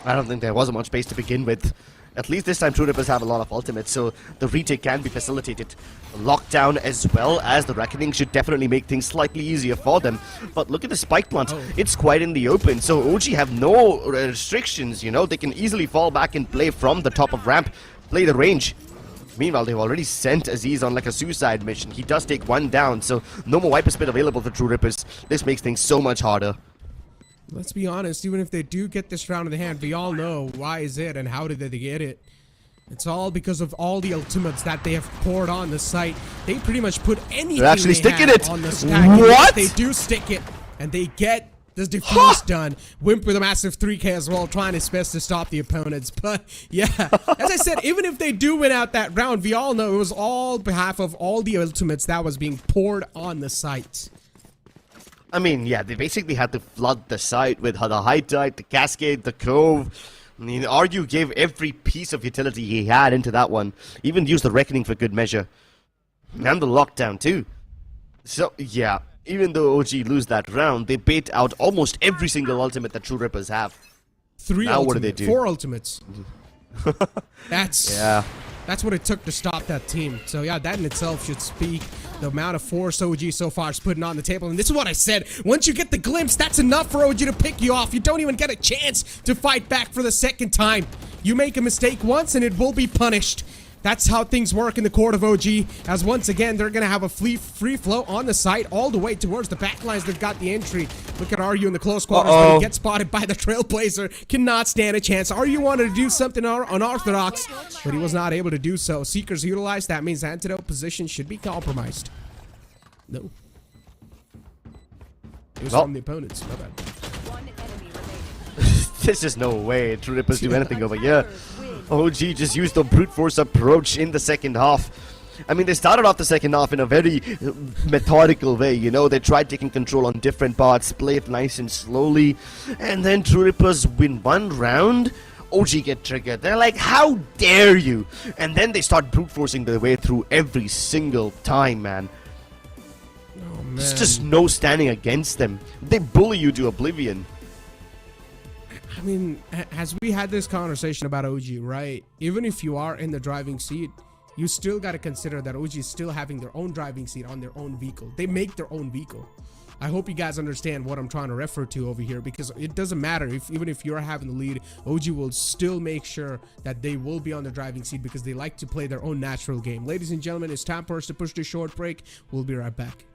I don't think there wasn't much pace to begin with. At least this time True Rippers have a lot of ultimates, so the retake can be facilitated. Lockdown as well as the Reckoning should definitely make things slightly easier for them. But look at the spike plant. It's quite in the open, so OG have no restrictions, you know. They can easily fall back and play from the top of ramp, play the range. Meanwhile, they've already sent Aziz on like a suicide mission. He does take one down, so no more Viper Spit available for True Rippers. This makes things so much harder. Let's be honest, even if they do get this round in the hand, we all know why is it and how did they get it. It's all because of all the ultimates that they have poured on the site. They pretty much put anything They're actually sticking it on the stack. What? They do stick it, and they get this defuse done. Wimp with a massive 3k as well, trying his best to stop the opponents. But yeah, as I said, even if they do win out that round, we all know it was all behalf of all the ultimates that was being poured on the site. I mean, yeah, they basically had to flood the site with the high tide, the cascade, the cove. I mean, Argue gave every piece of utility he had into that one. Even used the Reckoning for good measure. And the lockdown too. So, yeah, even though OG lose that round, they bait out almost every single ultimate that True Rippers have. Now what do they do? 4 ultimates. That's what it took to stop that team. So yeah, that in itself should speak the amount of force OG so far is putting on the table. And this is what I said. Once you get the glimpse, that's enough for OG to pick you off. You don't even get a chance to fight back for the second time. You make a mistake once and it will be punished. That's how things work in the court of OG, as once again, they're going to have a free flow on the site all the way towards the backlines. They've got the entry. Look at Aryu in the close quarters, but he gets spotted by the Trailblazer. Cannot stand a chance. Aryu wanted to do something unorthodox, but he was not able to do so. Seekers utilized. That means Antidote position should be compromised. No. It was from the opponents. My bad. There's just no way True Rippers do anything over here. OG just used the brute force approach in the second half. I mean, they started off the second half in a very methodical way, you know. They tried taking control on different parts, play it nice and slowly, and then True Rippers win one round. OG get triggered. They're like, how dare you? And then they start brute forcing their way through every single time, man. Oh, man. There's just no standing against them. They bully you to oblivion. I mean, as we had this conversation about OG, right? Even if you are in the driving seat, you still got to consider that OG is still having their own driving seat on their own vehicle. They make their own vehicle. I hope you guys understand what I'm trying to refer to over here, because it doesn't matter even if you're having the lead, OG will still make sure that they will be on the driving seat because they like to play their own natural game. Ladies and gentlemen, it's time for us to push this short break. We'll be right back.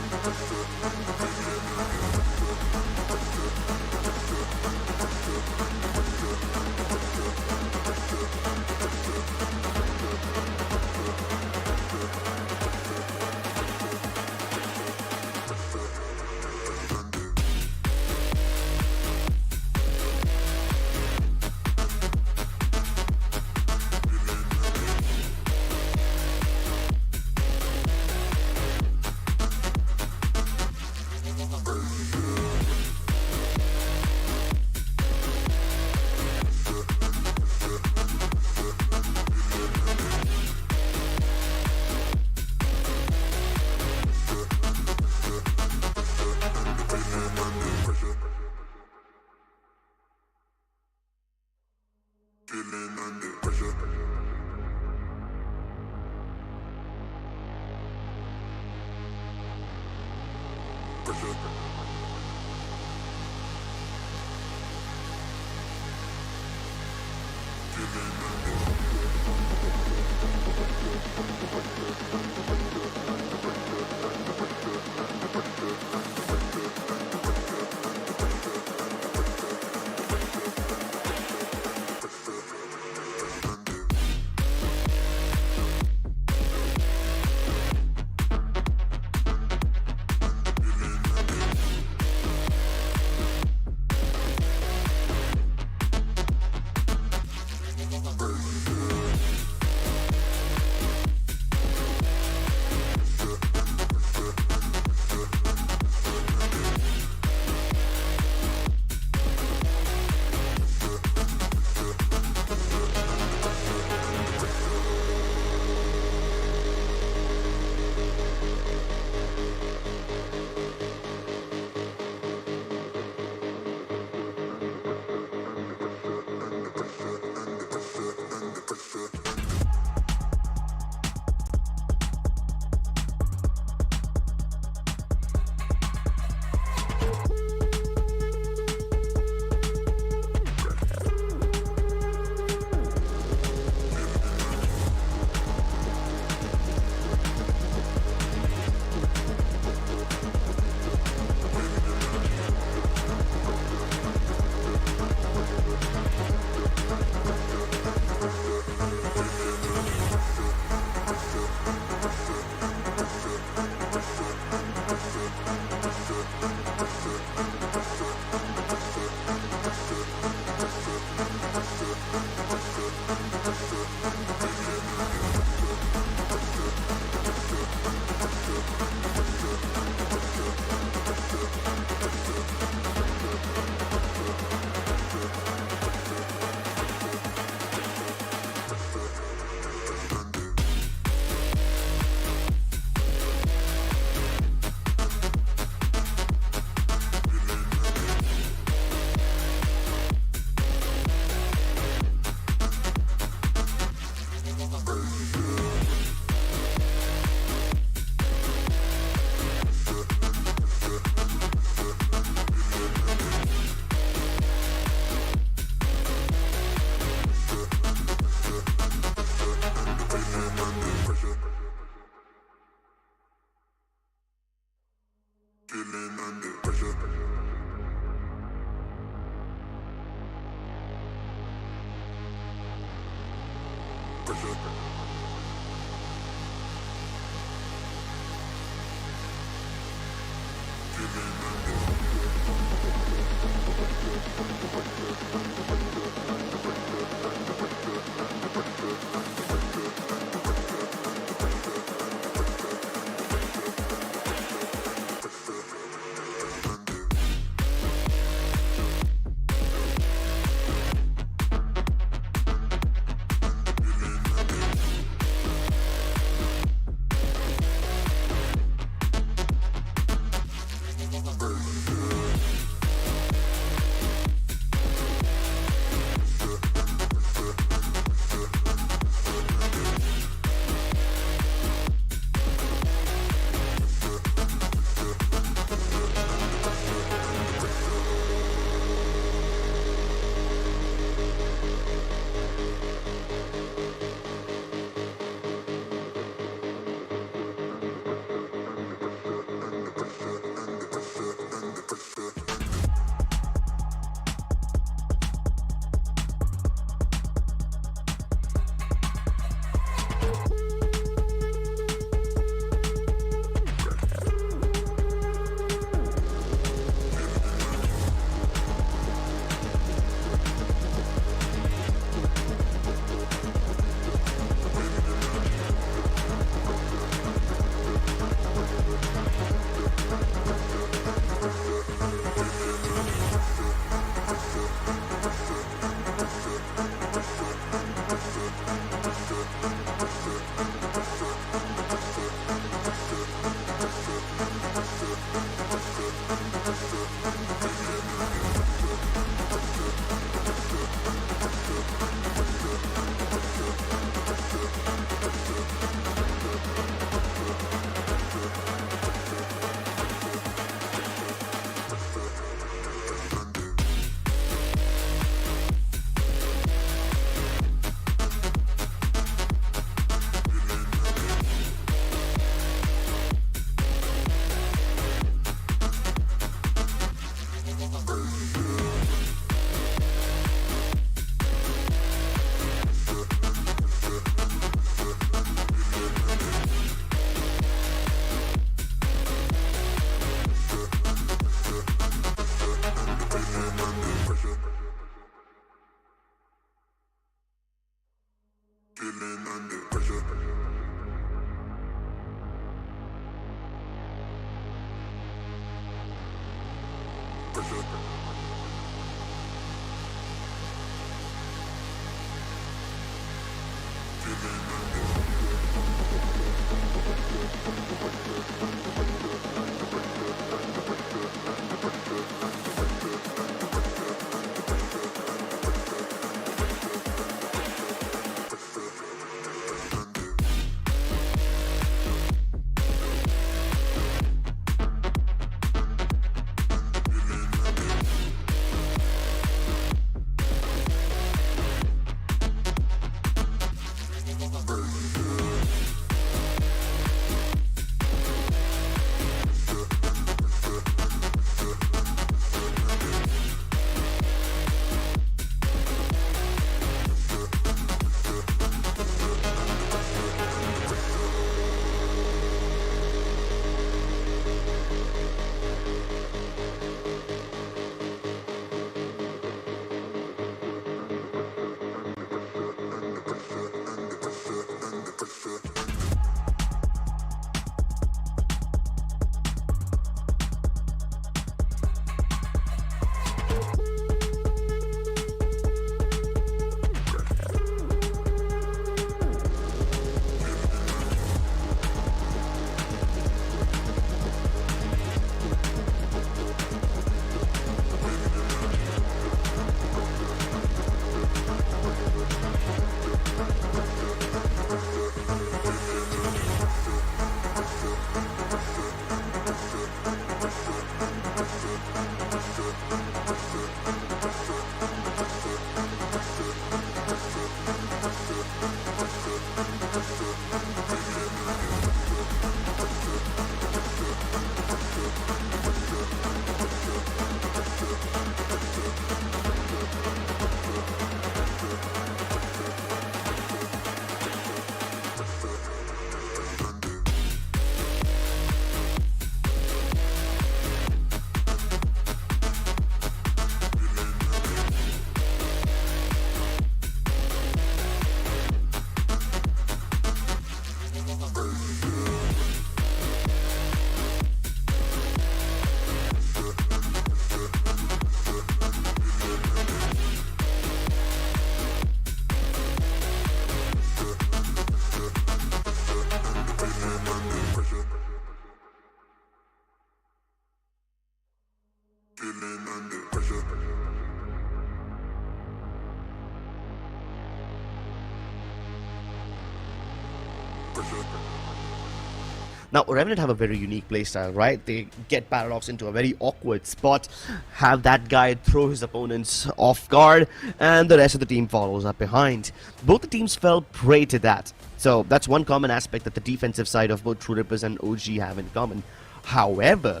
Now, Revenant have a very unique playstyle, right? They get Paradox into a very awkward spot, have that guy throw his opponents off guard, and the rest of the team follows up behind. Both the teams fell prey to that. So that's one common aspect that the defensive side of both True Rippers and OG have in common. However,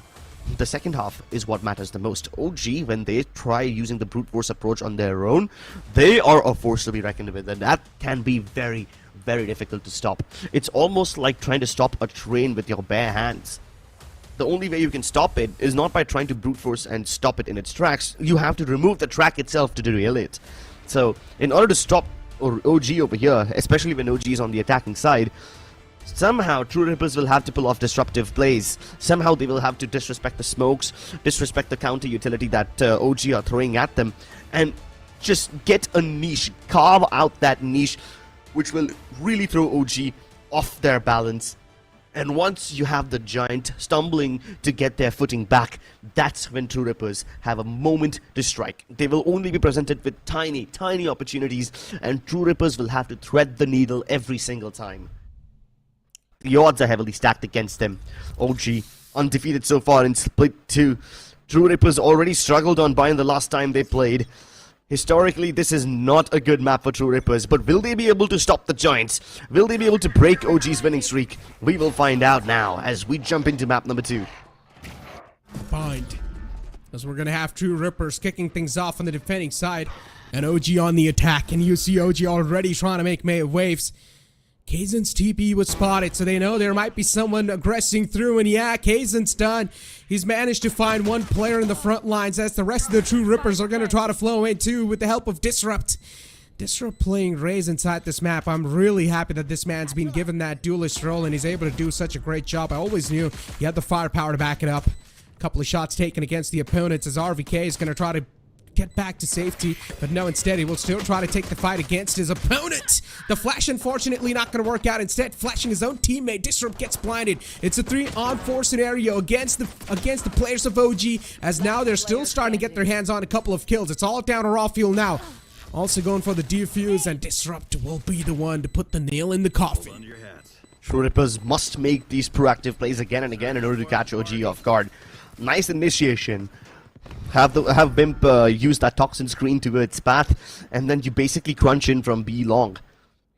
the second half is what matters the most. OG, when they try using the brute force approach on their own, they are a force to be reckoned with, and that can be very difficult to stop. It's almost like trying to stop a train with your bare hands. The only way you can stop it is not by trying to brute force and stop it in its tracks. You have to remove the track itself to derail it. So, in order to stop OG over here, especially when OG is on the attacking side, somehow True Rippers will have to pull off disruptive plays. Somehow they will have to disrespect the smokes, disrespect the counter utility that OG are throwing at them, and just get a niche, carve out that niche, which will really throw OG off their balance. And once you have the giant stumbling to get their footing back, that's when True Rippers have a moment to strike. They will only be presented with tiny opportunities, and True Rippers will have to thread the needle every single time. The odds are heavily stacked against them. OG undefeated so far in Split 2. True Rippers already struggled on Bind the last time they played. Historically, this is not a good map for True Rippers, but will they be able to stop the Giants? Will they be able to break OG's winning streak? We will find out now as we jump into map number 2. Bind. As we're going to have True Rippers kicking things off on the defending side, and OG on the attack, and you see OG already trying to make waves. Kaizen's TP was spotted, so they know there might be someone aggressing through, and yeah, Kaizen's done. He's managed to find one player in the front lines as the rest of the True Rippers are going to try to flow in too with the help of Disrupt. Disrupt playing Raze inside this map. I'm really happy that this man's been given that duelist role and he's able to do such a great job. I always knew he had the firepower to back it up. Couple of shots taken against the opponents as RVK is going to try to get back to safety, but no, instead he will still try to take the fight against his opponent. The flash unfortunately not going to work out. Instead, flashing his own teammate, Disrupt gets blinded. It's a 3-on-4 scenario against the players of OG, as now they're still starting to get their hands on a couple of kills. It's all down to Rawfield now. Also going for the defuse, and Disrupt will be the one to put the nail in the coffin. True Rippers must make these proactive plays again and again in order to catch OG off guard. Nice initiation. Have Bimp use that toxin screen to go its path, and then you basically crunch in from B long.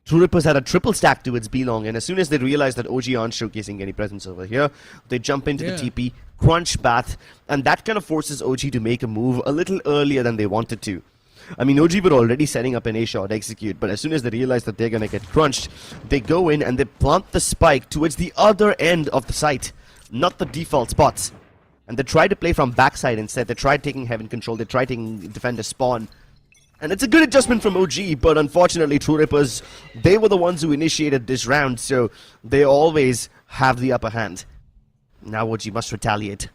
True Rippers had a triple stack to its B long, and as soon as they realize that OG aren't showcasing any presence over here, they jump into the TP, crunch path, and that kind of forces OG to make a move a little earlier than they wanted to. I mean, OG were already setting up an A-shot execute, but as soon as they realize that they're gonna get crunched, they go in and they plant the spike towards the other end of the site, not the default spots. And they try to play from backside instead. They tried taking Heaven Control, they tried taking Defender Spawn. And it's a good adjustment from OG, but unfortunately True Rippers, they were the ones who initiated this round, so they always have the upper hand. Now OG must retaliate.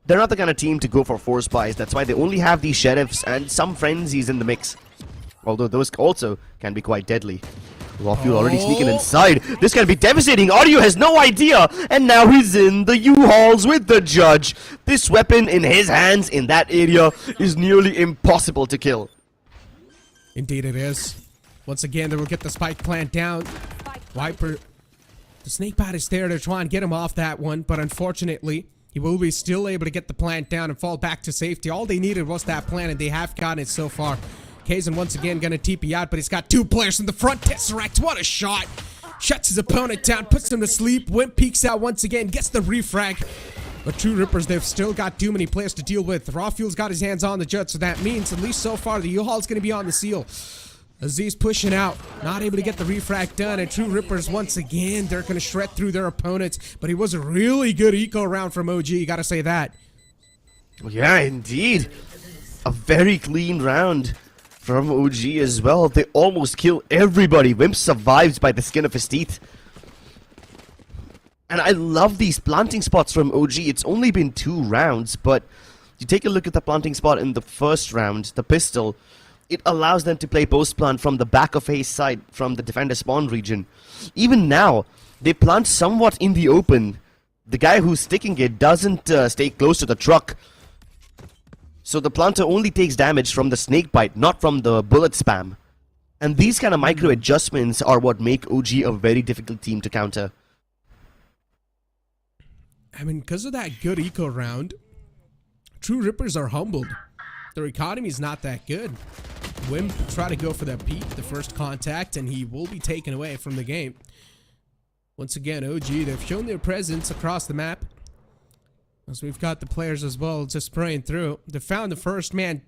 They're not the kind of team to go for 4 spies, that's why they only have these sheriffs and some frenzies in the mix. Although those also can be quite deadly. Rawfield already sneaking inside. This can be devastating. Audio has no idea. And now he's in the U-Hauls with the judge. This weapon in his hands in that area is nearly impossible to kill. Indeed it is. Once again, they will get the spike plant down. Viper. The snake bat is there to try and get him off that one, but unfortunately, he will be still able to get the plant down and fall back to safety. All they needed was that plant, and they have gotten it so far. Kazan once again gonna TP out, but he's got 2 players in the front. Tesseract, what a shot! Shuts his opponent down, puts him to sleep. Wimp peeks out once again, gets the refrag. But True Rippers, they've still got too many players to deal with. Rawfield's got his hands on the judge, so that means, at least so far, the U-Haul's gonna be on the seal. Aziz pushing out, not able to get the refrag done, and True Rippers, once again, they're gonna shred through their opponents. But it was a really good eco round from OG, gotta say that. Yeah, indeed. A very clean round from OG as well. They almost kill everybody. Wimp survives by the skin of his teeth. And I love these planting spots from OG. It's only been 2 rounds, but you take a look at the planting spot in the first round, the pistol. It allows them to play post plant from the back of Ace side, from the defender spawn region. Even now, they plant somewhat in the open. The guy who's sticking it doesn't stay close to the truck. So the planter only takes damage from the snake bite, not from the bullet spam. And these kind of micro adjustments are what make OG a very difficult team to counter. I mean, because of that good eco round, True Rippers are humbled. Their economy is not that good. Wimp try to go for that peak, the first contact, and he will be taken away from the game. Once again, OG, they've shown their presence across the map. As we've got the players as well just spraying through. They found the first man,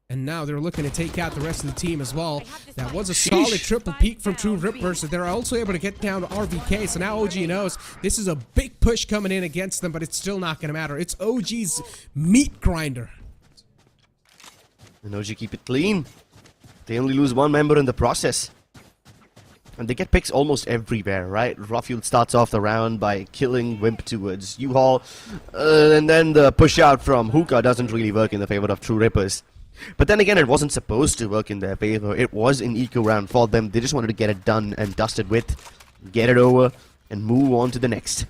and now they're looking to take out the rest of the team as well. That was a solid triple peak from True Rippers. So they're also able to get down to RVK. So now OG knows this is a big push coming in against them, but it's still not going to matter. It's OG's meat grinder. And OG keep it clean. They only lose 1 member in the process. And they get picks almost everywhere, right? Rawfield starts off the round by killing Wimp towards U-Haul. And then the push out from Hookah doesn't really work in the favor of True Rippers. But then again, it wasn't supposed to work in their favor. It was an eco round for them. They just wanted to get it done and dusted with, get it over, and move on to the next.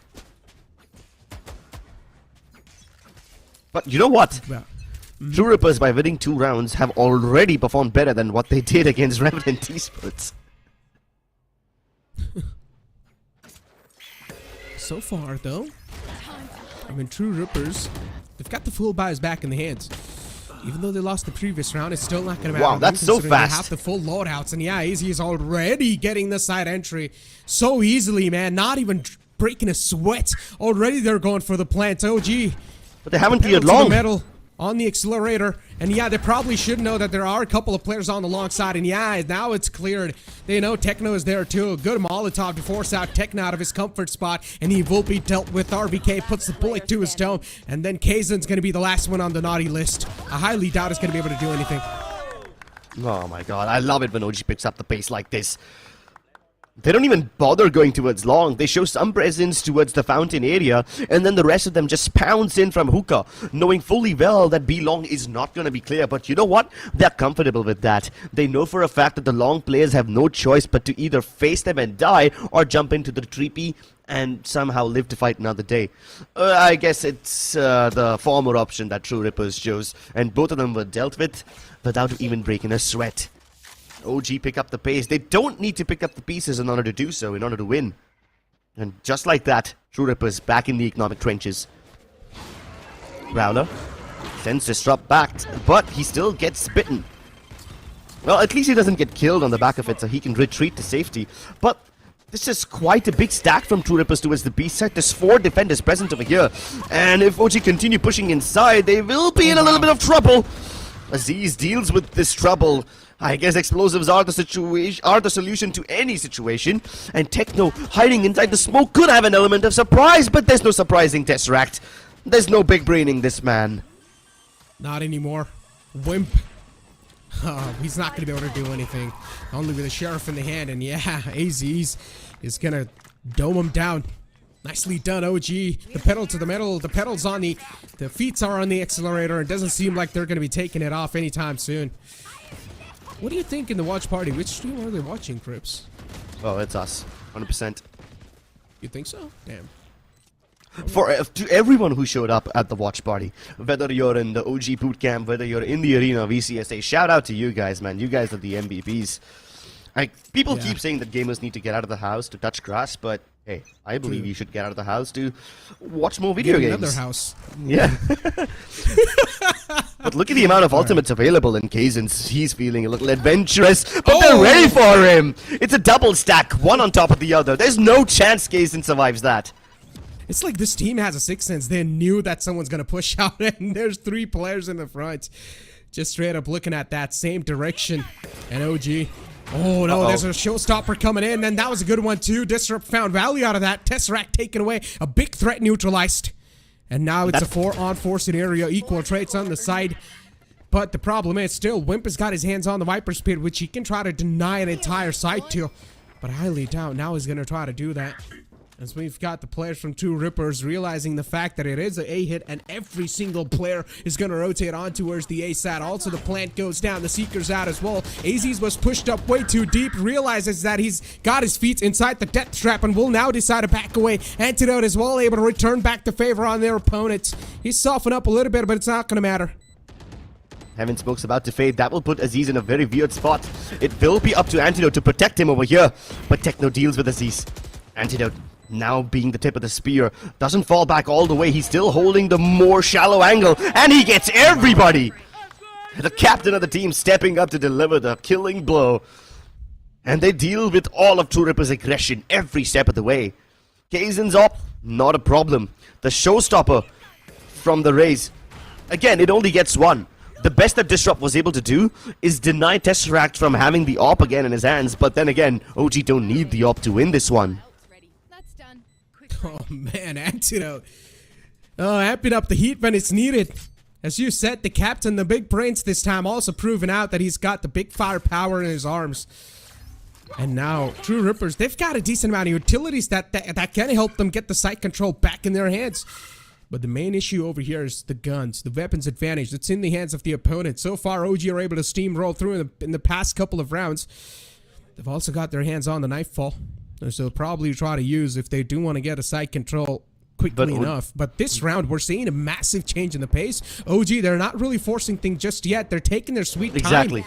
But you know what? Well, True Rippers, by winning 2 rounds, have already performed better than what they did against Revenant Esports. So far, though, I mean, True Rippers, they've got the full buys back in the hands. Even though they lost the previous round, it's still not going to matter. Wow, that's so fast. They have the full loadouts, and yeah, Easy is already getting the side entry so easily, man. Not even breaking a sweat. Already they're going for the plant. OG. But they haven't cleared long. Metal on the accelerator, and yeah, they probably should know that there are a couple of players on the long side, and yeah, now it's cleared. They know Techno is there too. Good Molotov to force out Techno out of his comfort spot, and he will be dealt with. RVK puts the bullet to his dome, and then Kazan's going to be the last one on the naughty list. I highly doubt he's going to be able to do anything. Oh my god, I love it when OG picks up the pace like this. They don't even bother going towards long. They show some presence towards the fountain area, and then the rest of them just pounce in from hookah, knowing fully well that B long is not going to be clear. But you know what? They're comfortable with that. They know for a fact that the long players have no choice but to either face them and die, or jump into the tree and somehow live to fight another day. I guess it's the former option that True Rippers chose, and both of them were dealt with without even breaking a sweat. OG pick up the pace. They don't need to pick up the pieces in order to do so, in order to win. And just like that, True Rippers back in the economic trenches. Growler sends Disrupt back, but he still gets bitten. Well, at least he doesn't get killed on the back of it, so he can retreat to safety. But this is quite a big stack from True Rippers towards the B side. There's 4 defenders present over here. And if OG continue pushing inside, they will be in a little bit of trouble. Aziz deals with this trouble. I guess explosives are the solution to any situation, and Techno hiding inside the smoke could have an element of surprise, but there's no surprising Tesseract. There's no big braining this man. Not anymore. Wimp. He's not going to be able to do anything. Only with a sheriff in the hand, and yeah, AZ's is going to dome him down. Nicely done, OG. The pedal to the metal. The pedals on the feet are on the accelerator. It doesn't seem like they're going to be taking it off anytime soon. What do you think in the watch party? Which stream are they watching, Crips? Oh, it's us. 100%. You think so? Damn. To everyone who showed up at the watch party, whether you're in the OG bootcamp, whether you're in the arena VCSA, shout out to you guys, man. You guys are the MVPs. People keep saying that gamers need to get out of the house to touch grass, but hey, I believe you should get out of the house to watch more video games. Another house. Yeah. But look at the amount of ultimates available in Kazan's. He's feeling a little adventurous, but they're ready for him. It's a double stack, one on top of the other. There's no chance Kazan survives that. It's like this team has a sixth sense. They knew that someone's going to push out, and there's 3 players in the front. Just straight up looking at that same direction. And OG. Oh no, there's a showstopper coming in, and that was a good one too. Disrupt found value out of that. Tesseract taken away. A big threat neutralized. And now it's a 4-on-4 scenario. Equal traits on the side. But the problem is still, Wimp has got his hands on the Viper Speed, which he can try to deny an entire side to. But I highly doubt now he's going to try to do that. As we've got the players from True Rippers realizing the fact that it is an A hit and every single player is going to rotate on towards the A side. Also, the plant goes down. The Seeker's out as well. AZ's was pushed up way too deep. Realizes that he's got his feet inside the death trap and will now decide to back away. Antidote is well able to return back to favor on their opponents. He's softened up a little bit, but it's not going to matter. Heaven Smoke's about to fade. That will put Aziz in a very weird spot. It will be up to Antidote to protect him over here. But Techno deals with Aziz. Antidote, now being the tip of the spear, doesn't fall back all the way. He's still holding the more shallow angle, and he gets everybody. The captain of the team stepping up to deliver the killing blow. And they deal with all of True Ripper's aggression every step of the way. Kazan's up, not a problem. The showstopper from the Raze. Again, it only gets one. The best that Disrupt was able to do is deny Tesseract from having the AWP again in his hands. But then again, OG don't need the AWP to win this one. Oh man, Antidote. Amping up the heat when it's needed. As you said, the captain, the big brains this time, also proving out that he's got the big firepower in his arms. And now, True Rippers, they've got a decent amount of utilities that can help them get the site control back in their hands. But the main issue over here is the guns, the weapons advantage. It's in the hands of the opponent. So far, OG are able to steamroll through in the past couple of rounds. They've also got their hands on the Nightfall. So they'll probably try to use if they do want to get a side control quickly enough. But this round, we're seeing a massive change in the pace. OG, they're not really forcing things just yet. They're taking their sweet time. Exactly.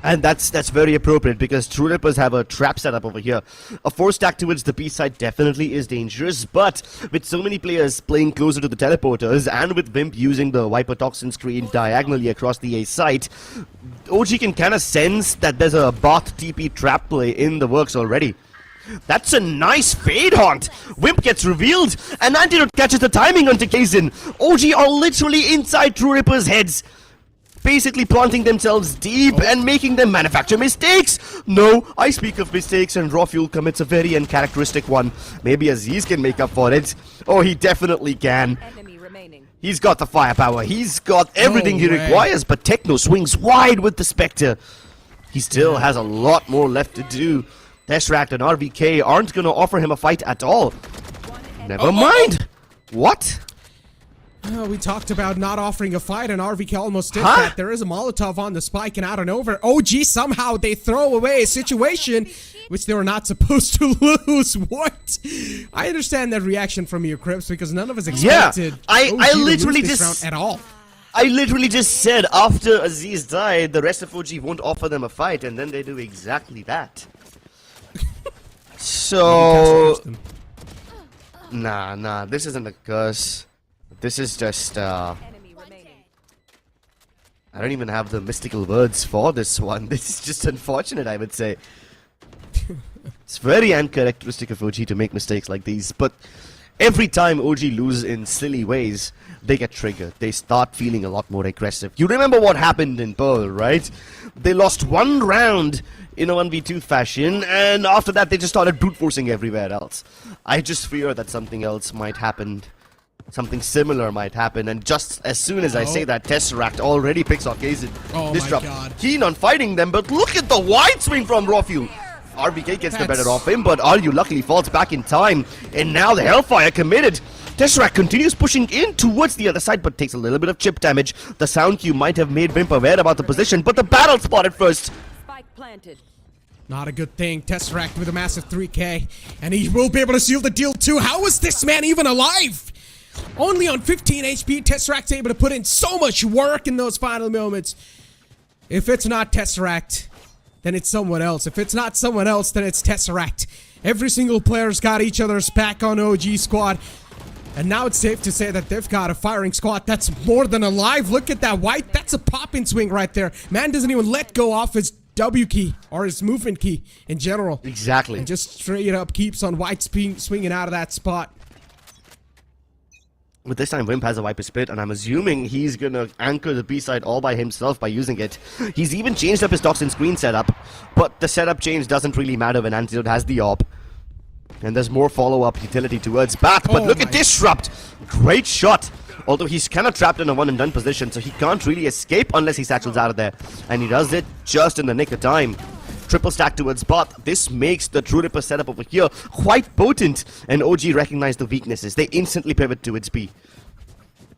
And that's very appropriate because True Rippers have a trap setup over here. A 4-stack towards the B side definitely is dangerous, but with so many players playing closer to the teleporters and with Wimp using the Viper Toxin screen diagonally across the A site, OG can kind of sense that there's a Bath TP trap play in the works already. That's a nice fade haunt. Wimp gets revealed, and Antidote catches the timing onto Kazan. OG are literally inside True Rippers' heads, basically planting themselves deep and making them manufacture mistakes. No, I speak of mistakes, and Raw Fuel commits a very uncharacteristic one. Maybe Aziz can make up for it. Oh, he definitely can. He's got the firepower. He's got everything he requires, but Techno swings wide with the Spectre. He still has a lot more left to do. Tesseract and RVK aren't going to offer him a fight at all. Never mind. What? We talked about not offering a fight, and RVK almost did that. There is a Molotov on the spike, and out and over. OG, somehow they throw away a situation which they were not supposed to lose. What? I understand that reaction from you, Crips, because none of us expected I literally this just round at all. I literally just said after Aziz died, the rest of OG won't offer them a fight, and then they do exactly that. So, nah, this isn't a curse. This is just, I don't even have the mystical words for this one. This is just unfortunate, I would say. It's very uncharacteristic of OG to make mistakes like these, but every time OG loses in silly ways, they get triggered. They start feeling a lot more aggressive. You remember what happened in Pearl, right? They lost one round in a 1v2 fashion, and after that they just started brute forcing everywhere else. I just fear that something else might happen. Something similar might happen, and just as soon as I say that, Tesseract already picks off Kazin. Disrupt. Keen on fighting them, but look at the wide swing from Rofu. RVK gets the better of him, but Aryu luckily falls back in time, and now the Hellfire committed. Tesseract continues pushing in towards the other side, but takes a little bit of chip damage. The sound cue might have made Wimp aware about the position, but the battle spotted first. Spike planted. Not a good thing. Tesseract with a massive 3k, and he will be able to seal the deal too. How is this man even alive? Only on 15 HP, Tesseract's able to put in so much work in those final moments. If it's not Tesseract, then it's someone else. If it's not someone else, then it's Tesseract. Every single player's got each other's back on OG squad. And now it's safe to say that they've got a firing squad that's more than alive. Look at that white. That's a pop-in swing right there. Man doesn't even let go off his W key or his movement key in general. Exactly. And just straight up keeps on white swinging out of that spot. But this time Wimp has a Viper Spit, and I'm assuming he's gonna anchor the B-side all by himself by using it. He's even changed up his toxin screen setup, but the setup change doesn't really matter when Antidote has the AWP. And there's more follow-up utility towards Bath, but look at Disrupt! Great shot! Although he's kind of trapped in a one-and-done position, so he can't really escape unless he satchels out of there. And he does it just in the nick of time. Triple stack towards bot. This makes the True Ripper setup over here quite potent, and OG recognize the weaknesses. They instantly pivot towards B.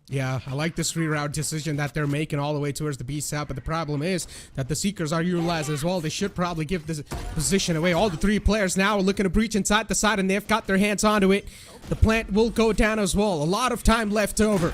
Yeah, I like this reroute decision that they're making all the way towards the B side, but the problem is that the Seekers are utilized as well. They should probably give this position away. All the three players now are looking to breach inside the side, and they've got their hands onto it. The plant will go down as well. A lot of time left over.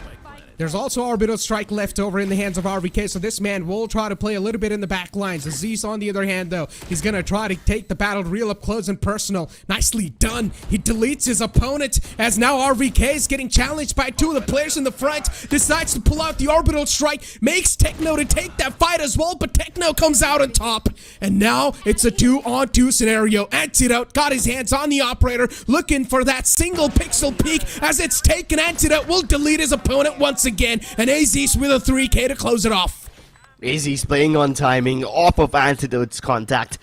There's also Orbital Strike left over in the hands of RVK, so this man will try to play a little bit in the back lines. Aziz, on the other hand, though, he's going to try to take the battle real up close and personal. Nicely done. He deletes his opponent, as now RVK is getting challenged by two of the players in the front. Decides to pull out the Orbital Strike, makes Techno to take that fight as well, but Techno comes out on top. And now it's a 2-on-2 scenario. Antidote got his hands on the operator, looking for that single pixel peek. As it's taken, Antidote will delete his opponent once again, and AZ's with a 3k to close it off. AZ's playing on timing, off of Antidote's contact.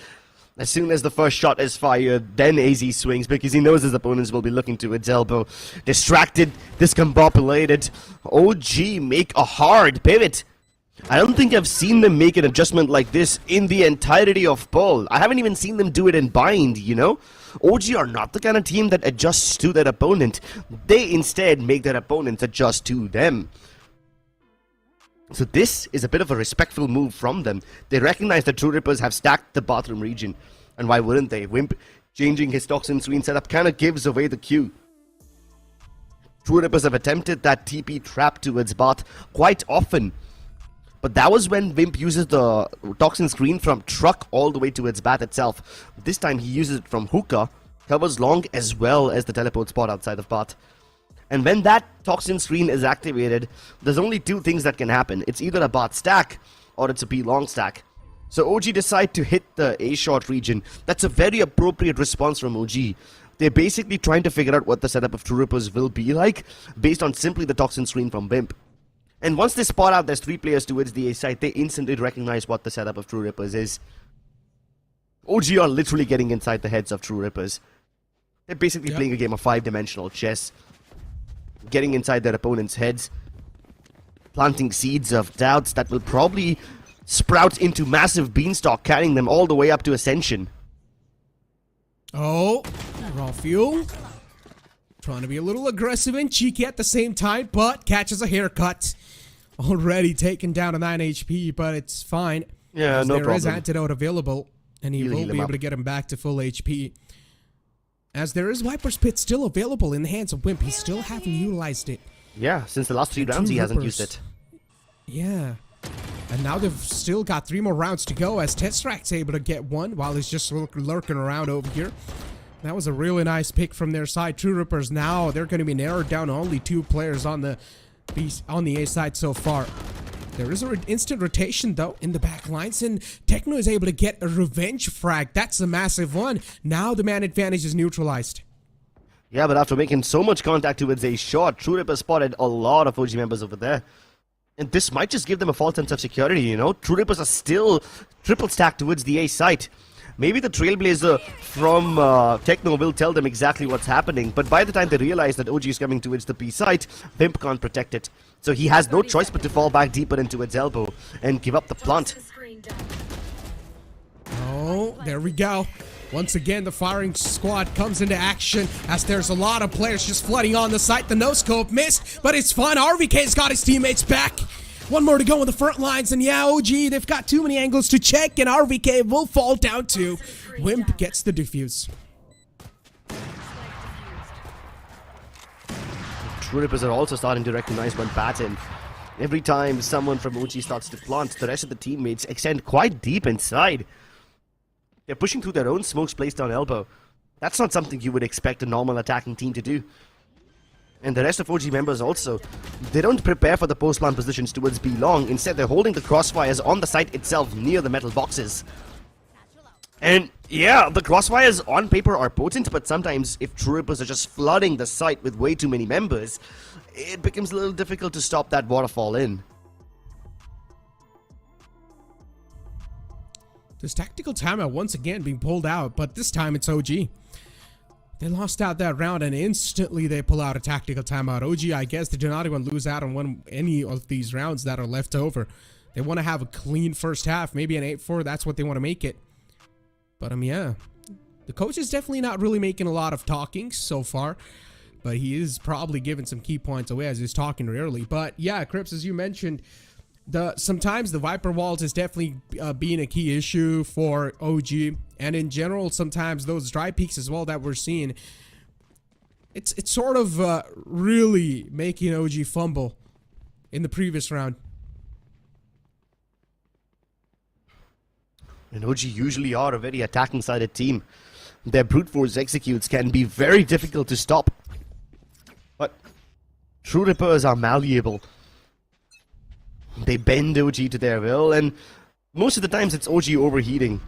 As soon as the first shot is fired, then AZ swings because he knows his opponents will be looking to its elbow. Distracted, discombobulated, OG make a hard pivot. I don't think I've seen them make an adjustment like this in the entirety of Pearl. I haven't even seen them do it in Bind, you know? OG are not the kind of team that adjusts to their opponent. They instead make their opponents adjust to them. So this is a bit of a respectful move from them. They recognize that True Rippers have stacked the bathroom region. And why wouldn't they? Wimp changing his toxin screen setup kind of gives away the cue. True Rippers have attempted that TP trap towards bot quite often. But that was when Wimp uses the toxin screen from truck all the way towards bat itself. This time he uses it from hookah, covers long as well as the teleport spot outside of bot. And when that toxin screen is activated, there's only two things that can happen. It's either a bot stack or it's a B long stack. So OG decide to hit the A short region. That's a very appropriate response from OG. They're basically trying to figure out what the setup of True Rippers will be like based on simply the toxin screen from Wimp. And once they spot out there's three players towards the A side, they instantly recognize what the setup of True Rippers is. OG are literally getting inside the heads of True Rippers. They're basically playing a game of 5-dimensional chess. Getting inside their opponents' heads. Planting seeds of doubts that will probably sprout into massive beanstalk, carrying them all the way up to Ascension. Oh, raw fuel. Trying to be a little aggressive and cheeky at the same time, but catches a haircut. Already taken down to 9 HP, but it's fine. Yeah, no problem. There is antidote available, and he will be able up. to get him back to full HP. As there is Viper's Pit still available in the hands of Wimp, he still haven't utilized it. Yeah, since the last 3 rounds he hasn't used it. Yeah. And now they've still got 3 more rounds to go as Testrak's able to get one while he's just lurking around over here. That was a really nice pick from their side. True Rippers now, they're going to be narrowed down to only 2 players on the A side so far. There is an instant rotation though in the back lines, and Techno is able to get a revenge frag. That's a massive one. Now the man advantage is neutralized. Yeah, but after making so much contact towards a shot, True Ripper spotted a lot of OG members over there. And this might just give them a false sense of security, you know? True Rippers are still triple stacked towards the A site. Maybe the Trailblazer from Techno will tell them exactly what's happening, but by the time they realize that OG is coming towards the B site, Pimp can't protect it. So he has no choice but to fall back deeper into its elbow and give up the plant. Oh, there we go. Once again, the firing squad comes into action as there's a lot of players just flooding on the site. The no-scope missed, but it's fine. RVK's got his teammates back. One more to go on the front lines, and yeah, OG, they've got too many angles to check, and RVK will fall down too. Wimp gets the defuse. True Rippers are also starting to recognize one pattern. Every time someone from OG starts to plant, the rest of the teammates extend quite deep inside. They're pushing through their own smokes placed on elbow. That's not something you would expect a normal attacking team to do. And the rest of OG members also, they don't prepare for the post-plant positions towards B long. Instead, they're holding the crossfires on the site itself near the metal boxes. And yeah, the crossfires on paper are potent, but sometimes if True Rippers are just flooding the site with way too many members, it becomes a little difficult to stop that waterfall in. This tactical timeout once again being pulled out, but this time it's OG. They lost out that round and instantly they pull out a tactical timeout. OG, I guess they do not even lose out on any of these rounds that are left over. They want to have a clean first half, maybe an 8-4. That's what they want to make it. But yeah, the coach is definitely not really making a lot of talking so far, but he is probably giving some key points away as he's talking rarely. But yeah, Crips, as you mentioned, sometimes the Viper walls is definitely being a key issue for OG, and in general sometimes those dry peaks as well that we're seeing, it's sort of really making OG fumble in the previous round. And OG usually are a very attacking sided team. Their brute force executes can be very difficult to stop. But True Rippers are malleable. They bend OG to their will, and most of the times it's OG overheating.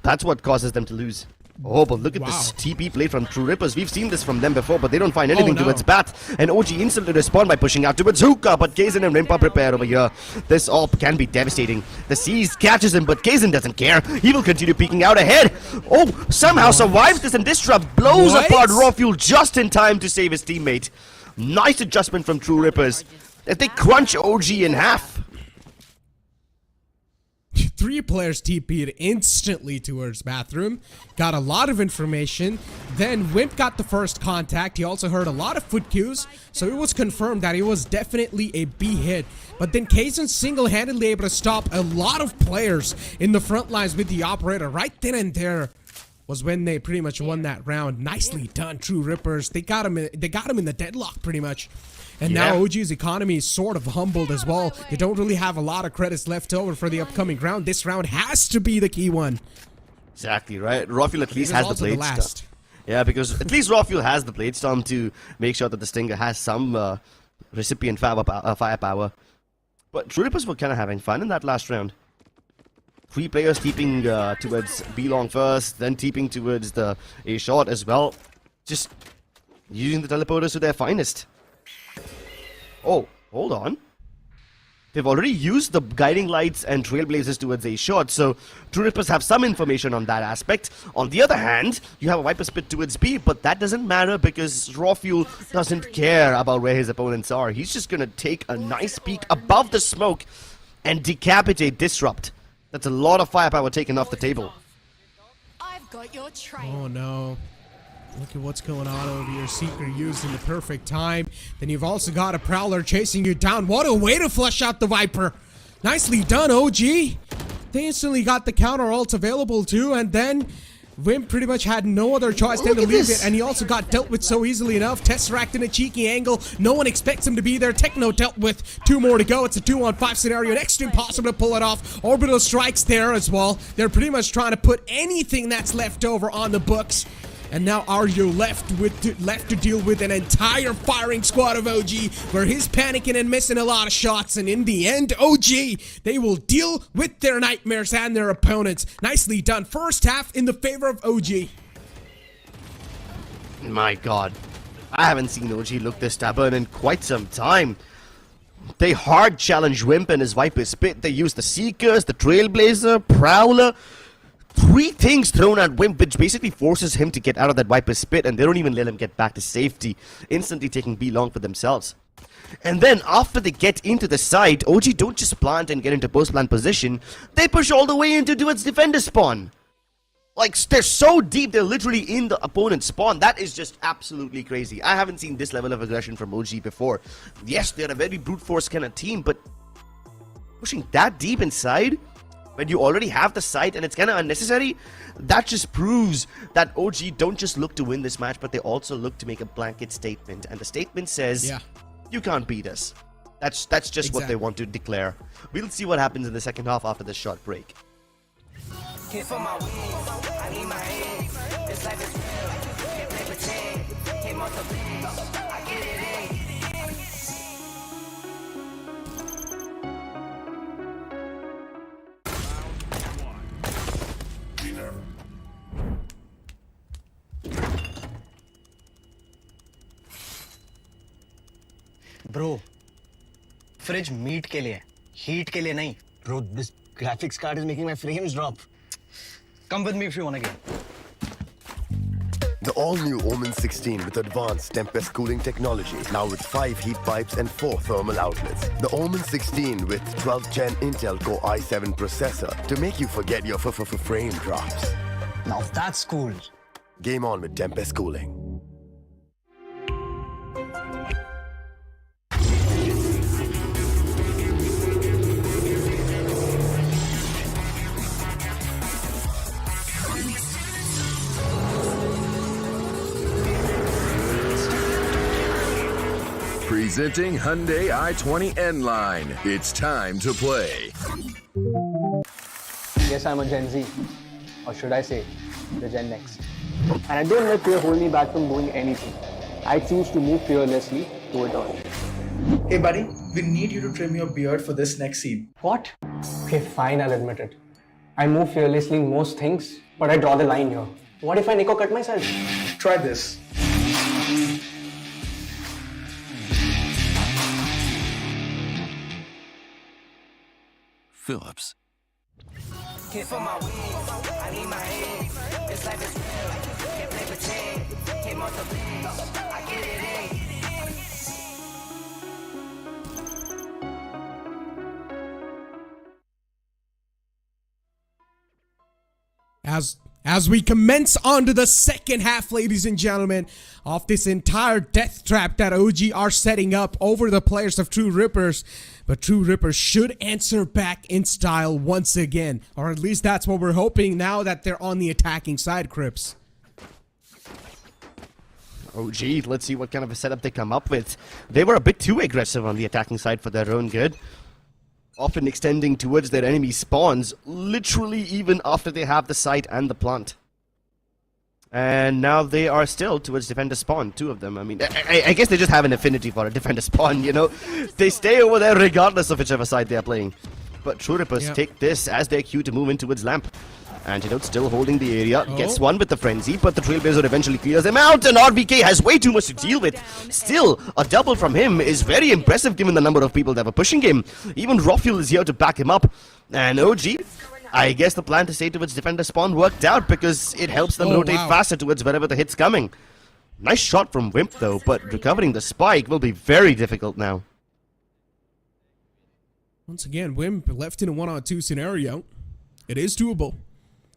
That's what causes them to lose. Oh, but look at this TP play from True Rippers. We've seen this from them before, but they don't find anything towards Bat. And OG instantly respond by pushing out towards Hookah, but Kaizen and Rimpa prepare over here. This AWP can be devastating. The Seas catches him, but Kaizen doesn't care. He will continue peeking out ahead. Oh, somehow survives this, and Disrupt blows apart Raw Fuel just in time to save his teammate. Nice adjustment from True Rippers. They crunch OG in half. 3 players TP'd instantly towards bathroom. Got a lot of information. Then Wimp got the first contact. He also heard a lot of foot cues. So it was confirmed that it was definitely a B hit. But then Kaizen single-handedly able to stop a lot of players in the front lines with the operator. Right then and there was when they pretty much won that round. Nicely done, True Rippers. They got him in the deadlock pretty much. And now OG's economy is sort of humbled as well. They don't really have a lot of credits left over for the upcoming round. This round has to be the key one. Exactly, right? Rawfuel at least has the Blade Storm. Yeah, because at least Rawfuel has the Blade Storm to make sure that the Stinger has some recipient firepower. But True Rippers were kind of having fun in that last round. 3 players teeping towards B long first, then teeping towards the A short as well. Just using the teleporters to their finest. Oh, hold on. They've already used the guiding lights and trailblazers towards A short, so True Rippers have some information on that aspect. On the other hand, you have a Viper Spit towards B, but that doesn't matter because Rawfuel doesn't care about where his opponents are. He's just gonna take a nice peek above the smoke and decapitate Disrupt. That's a lot of firepower taken off the table. Got your trail. Oh no. Look at what's going on over here. Seeker used in the perfect time. Then you've also got a Prowler chasing you down. What a way to flush out the Viper. Nicely done, OG. They instantly got the counter ult available too, and then Wimp pretty much had no other choice than to leave it, and he also got dealt with so easily enough. Tesseract in a cheeky angle. No one expects him to be there. Techno dealt with. 2 more to go. It's a 2-on-5 scenario. Next to impossible to pull it off. Orbital strikes there as well. They're pretty much trying to put anything that's left over on the books. And now Aryo left to deal with an entire firing squad of OG, where he's panicking and missing a lot of shots. And in the end, OG, they will deal with their nightmares and their opponents. Nicely done. First half in the favor of OG. My god. I haven't seen OG look this stubborn in quite some time. They hard challenge Wimp and his Viper Spit. They use the Seekers, the Trailblazer, Prowler. 3 things thrown at Wimp, which basically forces him to get out of that Viper Spit, and they don't even let him get back to safety, instantly taking B long for themselves. And then, after they get into the site, OG don't just plant and get into post-plant position, they push all the way into Duet's defender spawn. Like, they're so deep, they're literally in the opponent's spawn. That is just absolutely crazy. I haven't seen this level of aggression from OG before. Yes, they're a very brute force kind of team, but pushing that deep inside when you already have the site and it's kind of unnecessary, that just proves that OG don't just look to win this match, but they also look to make a blanket statement. And the statement says, you can't beat us. That's just what they want to declare. We'll see what happens in the second half after this short break. Bro, fridge meat के लिए, heat के लिए नहीं. Bro, this graphics card is making my frames drop. Come with me if you want to get. The all-new Omen 16 with advanced Tempest cooling technology, now with 5 heat pipes and 4 thermal outlets. The Omen 16 with 12th Gen Intel Core i7 processor to make you forget your frame drops. Now that's cool. Game on with Tempest cooling. Presenting Hyundai i20N line. It's time to play. Yes, I'm a Gen Z. Or should I say, the Gen Next. And I don't let fear hold me back from doing anything. I choose to move fearlessly to it all. Hey buddy, we need you to trim your beard for this next scene. What? Okay, fine, I'll admit it. I move fearlessly in most things, but I draw the line here. What if I Nico cut myself? Try this. Phillips. As we commence on to the second half, ladies and gentlemen, of this entire death trap that OG are setting up over the players of True Rippers. But True Rippers should answer back in style once again. Or at least that's what we're hoping now that they're on the attacking side, Crips. OG, let's see what kind of a setup they come up with. They were a bit too aggressive on the attacking side for their own good. Often extending towards their enemy spawns, literally even after they have the site and the plant. And now they are still towards defender spawn, 2 of them. I mean, I guess they just have an affinity for a defender spawn, you know? They stay over there regardless of whichever side they are playing. But True Rippers take this as their cue to move in towards Lamp. Antidote still holding the area, gets one with the frenzy, but the Trailblazer eventually clears him out, and RBK has way too much to deal with. Still, a double from him is very impressive given the number of people that were pushing him. Even Rofuel is here to back him up. And OG, I guess the plan to stay towards defender spawn worked out because it helps them rotate faster towards wherever the hit's coming. Nice shot from Wimp though, but recovering the spike will be very difficult now. Once again, Wimp left in a 1-on-2 scenario. It is doable.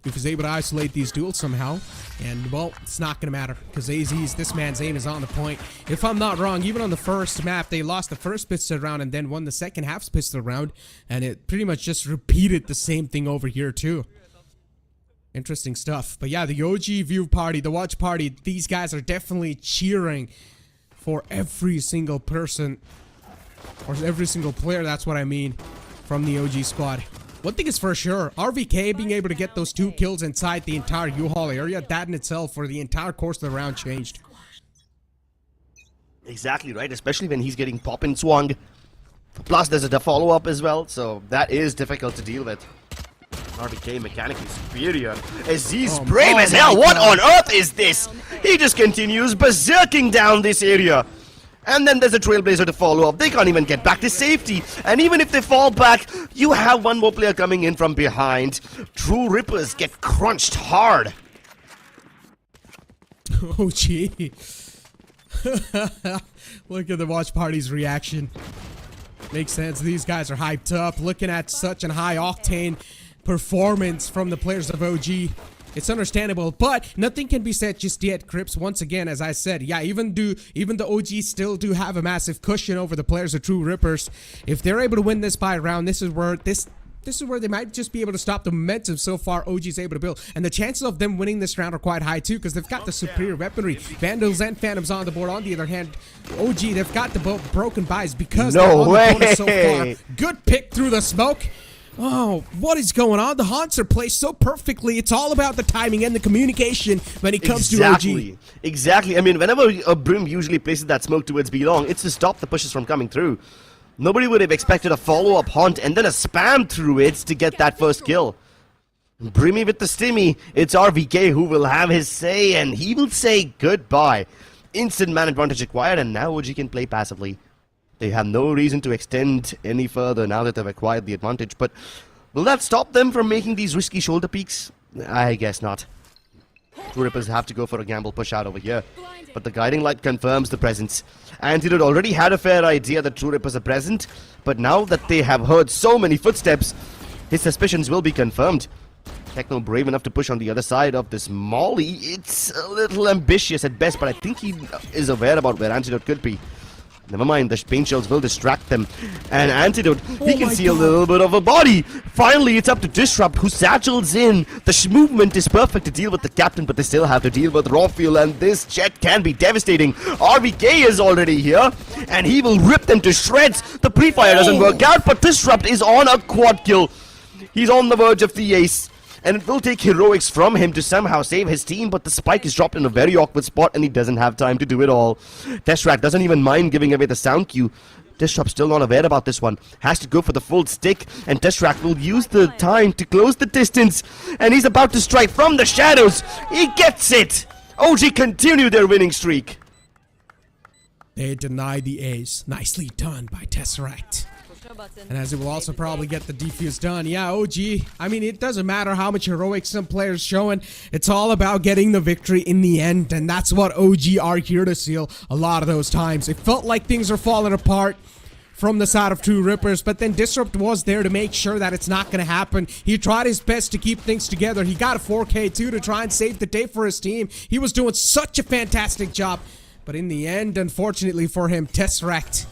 if he's able to isolate these duels somehow. And, well, it's not going to matter because this man's aim is on the point. If I'm not wrong, even on the first map, they lost the first pistol round and then won the second half pistol round. And it pretty much just repeated the same thing over here, too. Interesting stuff. But yeah, the OG view party, the watch party, these guys are definitely cheering for every single person, or every single player, that's what I mean, from the OG squad. One thing is for sure, RVK being able to get those 2 kills inside the entire U-Haul area, that in itself for the entire course of the round changed. Exactly right, especially when he's getting pop and swung. Plus there's a follow-up as well, so that is difficult to deal with. RVK mechanically superior. As he's brave as hell. What on earth is this? He just continues berserking down this area. And then there's a Trailblazer to follow up. They can't even get back to safety. And even if they fall back, you have one more player coming in from behind. True Rippers get crunched hard. Oh, gee. Look at the watch party's reaction. Makes sense. These guys are hyped up. Looking at such a high octane performance from the players of OG. It's understandable, but nothing can be said just yet, Crips. Once again, as I said, yeah, even the OG still do have a massive cushion over the players of True Rippers. If they're able to win this by round, this is where they might just be able to stop the momentum so far OG's able to build. And the chances of them winning this round are quite high too, because they've got the superior weaponry. Vandals and Phantoms on the board. On the other hand, OG, they've got the broken buys because they're on the bonus so far. Good pick through the smoke. Oh, what is going on? The haunts are placed so perfectly. It's all about the timing and the communication when it comes to OG. Exactly. I mean, whenever a Brim usually places that smoke towards B long, it's to stop the pushes from coming through. Nobody would have expected a follow-up haunt and then a spam through it to get that first kill. Brimmy with the stimmy. It's RVK who will have his say, and he will say goodbye. Instant man advantage acquired, and now OG can play passively. They have no reason to extend any further now that they've acquired the advantage, but will that stop them from making these risky shoulder peeks? I guess not. True Rippers have to go for a gamble push out over here, but the guiding light confirms the presence. Antidote already had a fair idea that True Rippers are present, but now that they have heard so many footsteps, his suspicions will be confirmed. Techno brave enough to push on the other side of this molly. It's a little ambitious at best, but I think he is aware about where Antidote could be. Never mind, the paint shells will distract them. And Antidote, he can see a little bit of a body. Finally, it's up to Disrupt, who satchels in. The movement is perfect to deal with the captain, but they still have to deal with raw fuel, and this check can be devastating. RVK is already here, and he will rip them to shreds. The pre-fire doesn't work out, but Disrupt is on a quad kill. He's on the verge of the ace. And it will take heroics from him to somehow save his team, but the spike is dropped in a very awkward spot and he doesn't have time to do it all. Tesseract doesn't even mind giving away the sound cue. Disrupt still not aware about this one. Has to go for the full stick, and Tesseract will use the time to close the distance. And he's about to strike from the shadows. He gets it! OG continue their winning streak. They deny the ace. Nicely done by Tesseract. And as it will also probably get the defuse done. Yeah, OG, I mean, it doesn't matter how much heroics some players showing. It's all about getting the victory in the end. And that's what OG are here to seal a lot of those times. It felt like things are falling apart from the side of True Rippers, but then Disrupt was there to make sure that it's not going to happen. He tried his best to keep things together. He got a 4K too to try and save the day for his team. He was doing such a fantastic job. But in the end, unfortunately for him, Tesseract,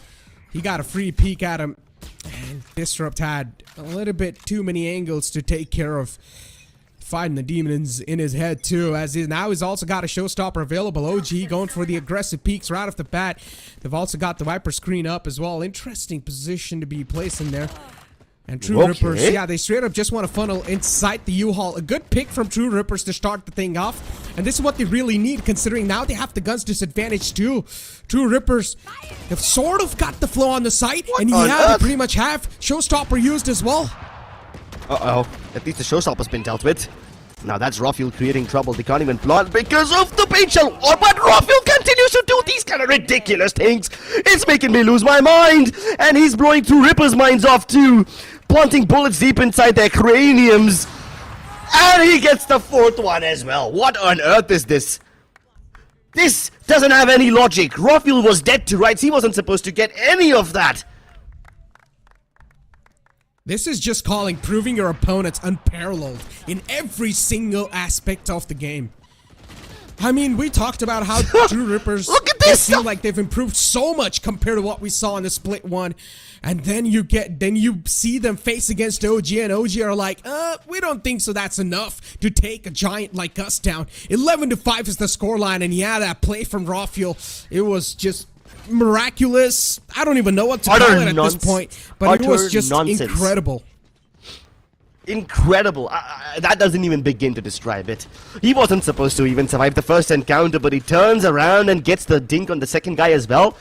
he got a free peek at him. And Disrupt had a little bit too many angles to take care of, fighting the demons in his head too, as now he's also got a showstopper available. OG going for the aggressive peaks right off the bat. They've also got the Viper screen up as well. Interesting position to be placed in there. And True Rippers, yeah, they straight up just want to funnel inside the U-Haul. A good pick from True Rippers to start the thing off. And this is what they really need, considering now they have the guns disadvantage too. True Rippers have sort of got the flow on the site. And yeah, they pretty much have Showstopper used as well. Uh-oh. At least the Showstopper's been dealt with. Now that's Rafuel creating trouble. They can't even plant because of the paint shell. Oh, but Rafuel continues to do these kind of ridiculous things. It's making me lose my mind. And he's blowing True Rippers' minds off too. Planting bullets deep inside their craniums. And he gets the fourth one as well. What on earth is this? This doesn't have any logic. Rafuel was dead to rights. He wasn't supposed to get any of that. This is just calling proving your opponents unparalleled in every single aspect of the game. I mean, we talked about how True Rippers Look at this feel like they've improved so much compared to what we saw in the split one. And then you see them face against OG, and OG are like, we don't think so that's enough to take a giant like us down. 11-5 is the scoreline, and yeah, that play from Rafuel, it was just miraculous. I don't even know what to call it at this point, but it was just incredible. Incredible. That doesn't even begin to describe it. He wasn't supposed to even survive the first encounter, but he turns around and gets the dink on the second guy as well.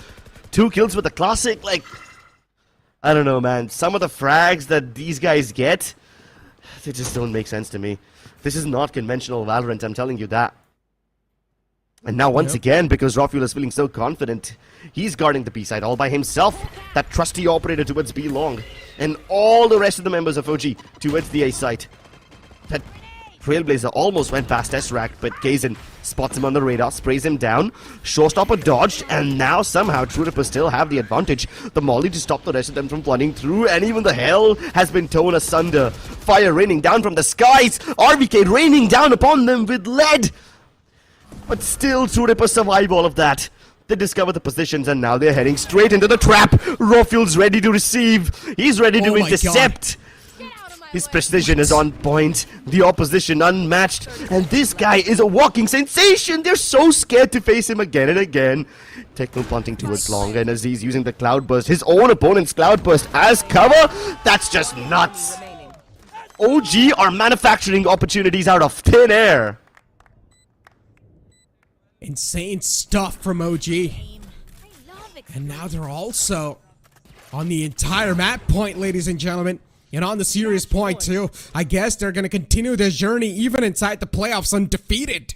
2 kills with the classic. Like, I don't know, man. Some of the frags that these guys get, they just don't make sense to me. This is not conventional Valorant, I'm telling you that. And now once again, because Rafuel is feeling so confident, he's guarding the B side all by himself. That trusty operator towards B long. And all the rest of the members of OG towards the A side. That Trailblazer almost went past S-Rack, but Kaizen spots him on the radar, sprays him down. Showstopper dodged, and now somehow True Rippers still have the advantage. The molly to stop the rest of them from flooding through, and even the hell has been torn asunder. Fire raining down from the skies. RVK raining down upon them with lead. But still, True Rippers survive all of that. They discover the positions, and now they're heading straight into the trap. Rafuel's ready to receive. He's ready to intercept. His precision is on point. The opposition unmatched. And this guy is a walking sensation. They're so scared to face him again and again. Techno punting towards long, and as he's using the Cloudburst, his own opponent's Cloudburst as cover. That's just nuts. OG are manufacturing opportunities out of thin air. Insane stuff from OG. And now they're also on the entire map point, ladies and gentlemen. And on the serious point too. I guess they're going to continue their journey even inside the playoffs undefeated.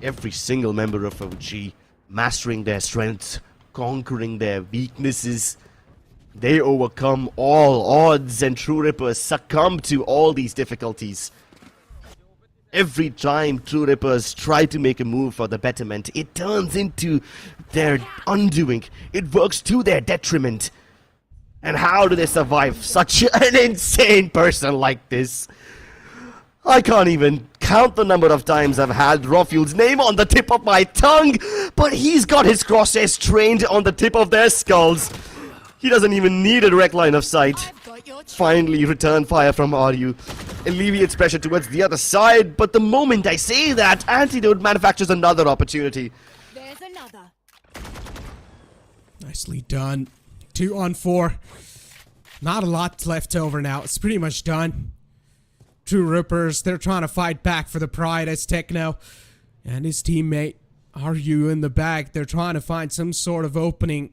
Every single member of OG mastering their strengths, conquering their weaknesses. They overcome all odds, and True Rippers succumb to all these difficulties. Every time True Rippers try to make a move for the betterment, it turns into their undoing. It works to their detriment. And how do they survive such an insane person like this? I can't even count the number of times I've had Rafuel's name on the tip of my tongue, but he's got his crosshairs trained on the tip of their skulls. He doesn't even need a direct line of sight. Finally, return fire from RU alleviates pressure towards the other side, but the moment I say that, Antidote manufactures another opportunity. There's another. Nicely done. 2 on 4. Not a lot left over now. It's pretty much done. True Rippers, they're trying to fight back for the pride as Techno and his teammate RU in the back. They're trying to find some sort of opening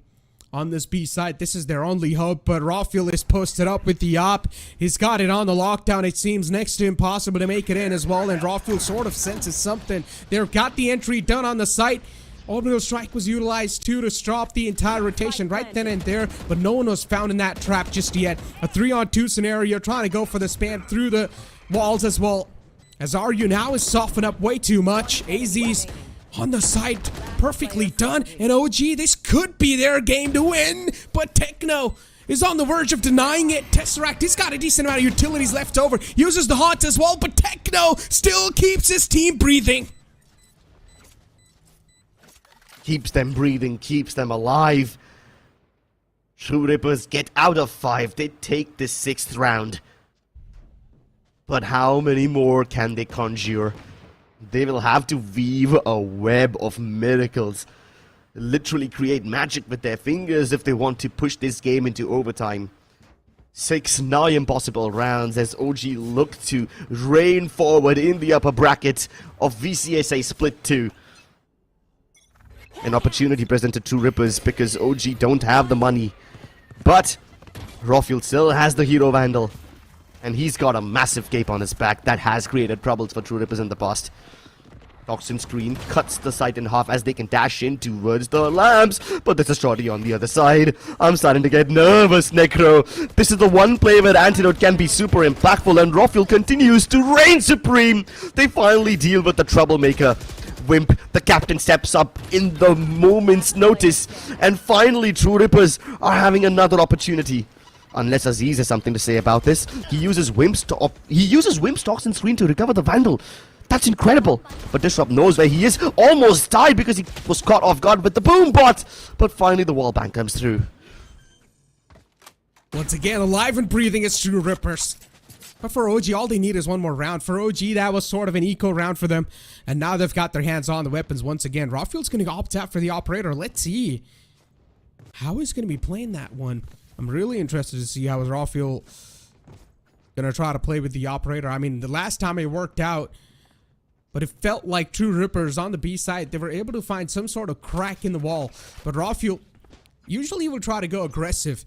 on this B side. This is their only hope, but Rafuel is posted up with the op. He's got it on the lockdown. It seems next to impossible to make it in as well, and Rafuel sort of senses something. They've got the entry done on the site. Orbital strike was utilized too to stop the entire rotation right then and there, but no one was found in that trap just yet. A 3-on-2 scenario, trying to go for the spam through the walls as well, as RU now is softened up way too much. AZ's on the side, perfectly done, and OG, this could be their game to win, but Techno is on the verge of denying it. Tesseract, he's got a decent amount of utilities left over, uses the haunts as well, but Techno still keeps his team breathing. Keeps them breathing, keeps them alive. True Rippers get out of 5, they take the 6th round. But how many more can they conjure? They will have to weave a web of miracles. Literally create magic with their fingers if they want to push this game into overtime. 6 now impossible rounds as OG look to rain forward in the upper bracket of VCSA Split 2. An opportunity presented to Rippers because OG don't have the money. But Rafuel still has the Hero Vandal. And he's got a massive cape on his back that has created troubles for True Rippers in the past. Toxin Screen cuts the site in half as they can dash in towards the lamps, but there's a shorty on the other side. I'm starting to get nervous, Necro. This is the one play where Antidote can be super impactful, and Rafuel continues to reign supreme. They finally deal with the troublemaker. Wimp. The captain steps up in the moment's notice. And finally, True Rippers are having another opportunity. Unless Aziz has something to say about this. He uses Wimp's toxin screen to recover the Vandal. That's incredible. But Disrupt knows where he is. Almost died because he was caught off guard with the boom bot. But finally the wall bang comes through. Once again, alive and breathing is True Rippers. But for OG, all they need is one more round. For OG, that was sort of an eco round for them. And now they've got their hands on the weapons once again. Rawfield's going to opt out for the operator. Let's see how he's going to be playing that one. I'm really interested to see how Rawfield going to try to play with the operator. I mean, the last time it worked out, but it felt like True Rippers on the B side, they were able to find some sort of crack in the wall. But Rawfield usually will try to go aggressive.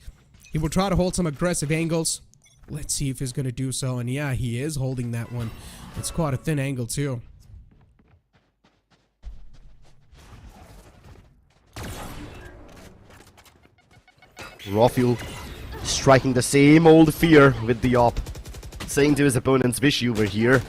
He will try to hold some aggressive angles. Let's see if he's going to do so. And yeah, he is holding that one. It's quite a thin angle too. Rawfield striking the same old fear with the op. Saying to his opponents, wish you were here.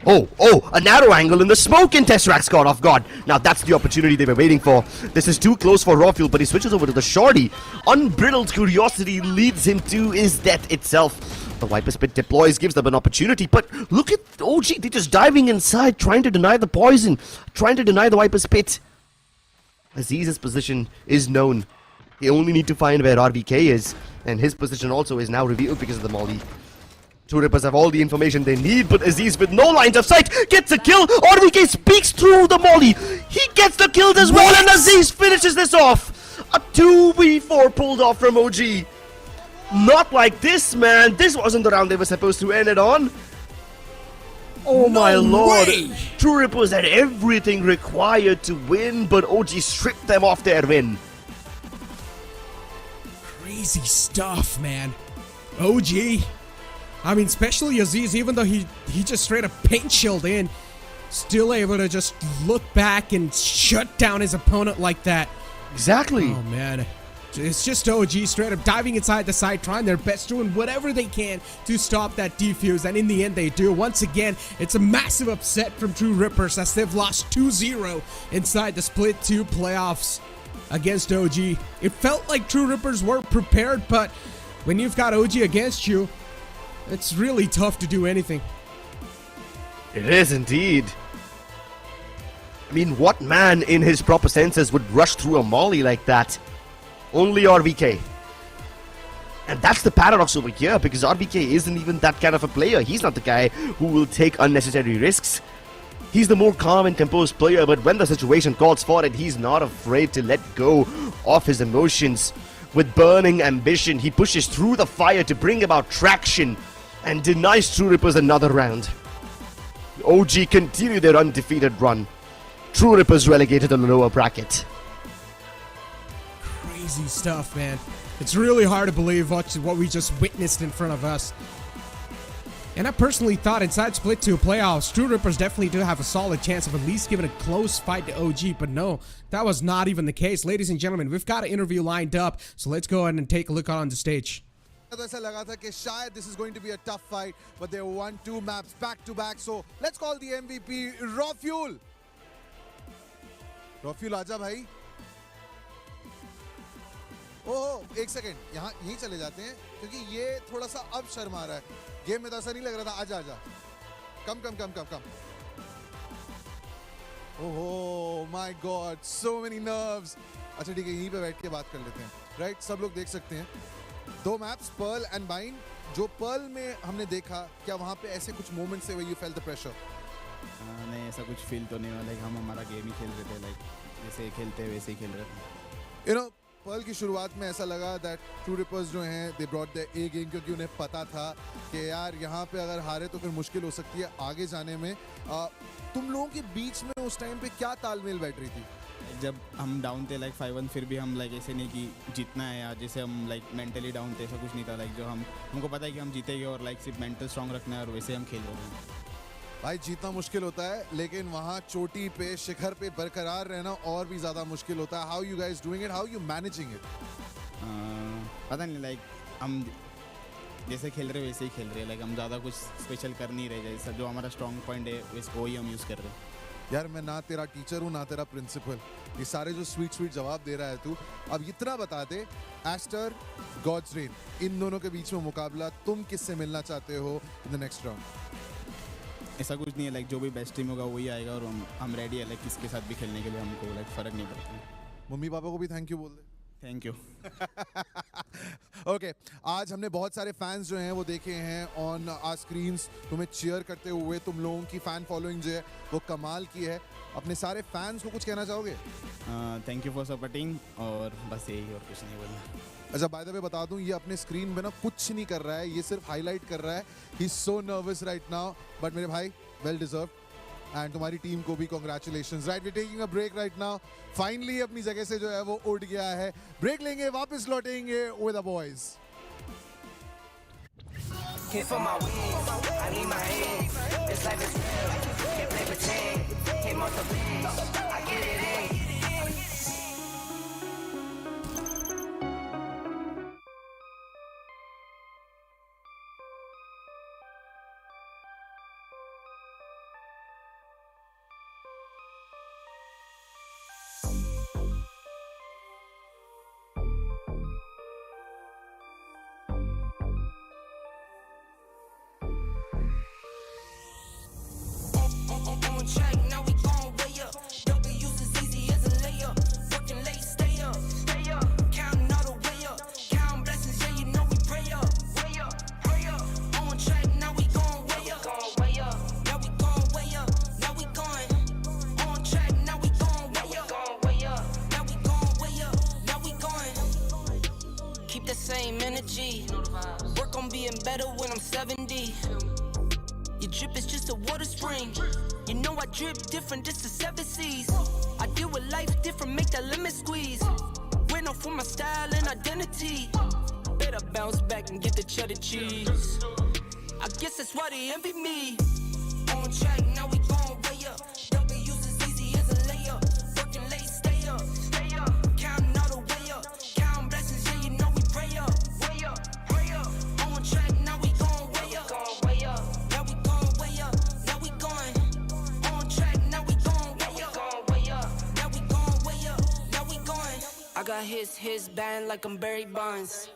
Oh, a narrow angle in the smoke, and Tesseract's caught off guard. Now that's the opportunity they were waiting for. This is too close for Rawfield, but he switches over to the shorty. Unbridled curiosity leads him to his death itself. The Viper Spit deploys, gives them an opportunity, but look at OG, they're just diving inside, trying to deny the poison, trying to deny the Viper Spit. Aziz's position is known. They only need to find where RVK is, and his position also is now revealed because of the molly. True Rippers have all the information they need, but Aziz with no lines of sight gets a kill. RVK speaks through the molly. He gets the kills as well, and Aziz finishes this off. A 2v4 pulled off from OG. Not like this, man. This wasn't the round they were supposed to end it on. Oh my lord. True Rippers had everything required to win, but OG stripped them off their win. Crazy stuff, man. OG. I mean, especially Aziz, even though he just straight up paint chilled in, still able to just look back and shut down his opponent like that. Exactly. Oh, man. It's just OG straight up diving inside the side, trying their best, doing whatever they can to stop that defuse, and in the end they do. Once again, it's a massive upset from True Rippers as they've lost 2-0 inside the Split 2 playoffs against OG. It felt like True Rippers were prepared, but when you've got OG against you, it's really tough to do anything. It is indeed. I mean, what man in his proper senses would rush through a molly like that? Only RVK. And that's the paradox over here, because RVK isn't even that kind of a player. He's not the guy who will take unnecessary risks. He's the more calm and composed player, but when the situation calls for it, he's not afraid to let go of his emotions. With burning ambition, he pushes through the fire to bring about traction and denies True Rippers another round. OG continue their undefeated run. True Rippers relegated to the lower bracket. Crazy stuff, man. It's really hard to believe what we just witnessed in front of us. And I personally thought inside Split 2 playoffs, True Rippers definitely do have a solid chance of at least giving a close fight to OG, but no, that was not even the case. Ladies and gentlemen, we've got an interview lined up, so let's go ahead and take a look on the stage. ऐसा लगा था कि शायद this is going to be a tough fight, but they won 2 maps back to back, so let's call the MVP Rawfuel. Rawfuel आजा भाई. ओह एक second यहाँ यहीं चले जाते हैं क्योंकि ये थोड़ा सा अब शर्मा रहा है. गेम में तो ऐसा नहीं लग रहा था. आजा आजा. Come. Oh my god, so many nerves. अच्छा ठीक है, यहीं पे बैठ के बात कर लेते हैं. राइट, सब लोग देख सकते हैं 2 मैप्स, पर्ल एंड बाइन. जो पर्ल में हमने देखा, क्या वहाँ पे ऐसे कुछ मोमेंट्स थे where you felt the pressure? नहीं, ऐसा कुछ फील तो नहीं हुआ. लाइक हम हमारा गेम ही खेल रहे थे, लाइक जैसे खेलते वैसे ही खेल रहे थे. You know, पर्ल की शुरुआत में ऐसा लगा that True Rippers जो हैं they brought their A game, क्योंकि उन्हें पता था कि यार यहाँ पे अगर हारे तो फिर मुश्किल हो सकती है आगे जाने में. तुम लोगों के बीच में उस टाइम पे क्या तालमेल बैठ रही थी? जब हम डाउन थे लाइक 5-1, फिर भी हम लाइक ऐसे नहीं कि जीतना है, या जैसे हम लाइक मेंटली डाउन थे, ऐसा कुछ नहीं था. लाइक जो हमको पता है कि हम जीतेंगे और लाइक सिर्फ मेंटल स्ट्रांग रखना है, और वैसे हम खेल रहे हैं. भाई जीतना मुश्किल होता है, लेकिन वहाँ चोटी पे, शिखर पे बरकरार रहना और भी ज़्यादा मुश्किल होता है. How you guys doing it, how you managing it? पता नहीं, लाइक हम जैसे खेल रहे वैसे ही खेल रहे हैं. लाइक हम ज़्यादा कुछ स्पेशल कर नहीं रहे. जैसा जो हमारा स्ट्रॉन्ग पॉइंट है वैसे वही हम यूज़ कर रहे हैं. यार मैं ना तेरा टीचर हूँ ना तेरा प्रिंसिपल, ये सारे जो स्वीट स्वीट जवाब दे रहा है तू, अब इतना बता दे, एस्टर, गॉड्स रेन, इन दोनों के बीच में मुकाबला, तुम किससे मिलना चाहते हो इन द नेक्स्ट राउंड? ऐसा कुछ नहीं है, लाइक जो भी बेस्ट टीम होगा वही आएगा और हम रेडी है लाइक किसके साथ भी खेलने के लिए, हमको लाइक फ़र्क नहीं पड़ता। मम्मी पापा को भी थैंक यू बोल दे। Thank you. ओके, आज हमने बहुत सारे फैंस जो हैं वो देखे हैं ऑन आवर स्क्रीन्स, तुम्हें चीयर करते हुए, तुम लोगों की फैन फॉलोइंग जो है वो कमाल की है। अपने सारे फैंस को कुछ कहना चाहोगे? थैंक यू फॉर सपोर्टिंग, और बस यही, और कुछ नहीं बोलना। अच्छा, बाय द वे बता दूं, ये अपने स्क्रीन पे ना कुछ नहीं कर रहा है, ये सिर्फ हाईलाइट कर रहा है। He is so nervous right now, but मेरे भाई वेल डिजर्व, एंड तुम्हारी टीम को भी congratulations. Right, we taking a break right now. Finally अपनी जगह से जो है वो उड़ गया है। ब्रेक लेंगे, वापस लौटेंगे with the boys. Same energy. Work on being better when I'm 70. Your drip is just a water spring. You know I drip different, just the 7 C's. I deal with life different, make that limit squeeze. Went off for my style and identity. Better bounce back and get the cheddar cheese. I guess that's why they envy me. On track, now we going way up. W's as easy as a layup. Working late, stay up. Counting all the way up. Counting blessings, yeah, you know we pray up. Way up, pray up. On track, now we going way up. Now we going way up. Now we going. On track, now we going way up. Now we going way up. Now we going. I got his band like I'm Barry Bonds.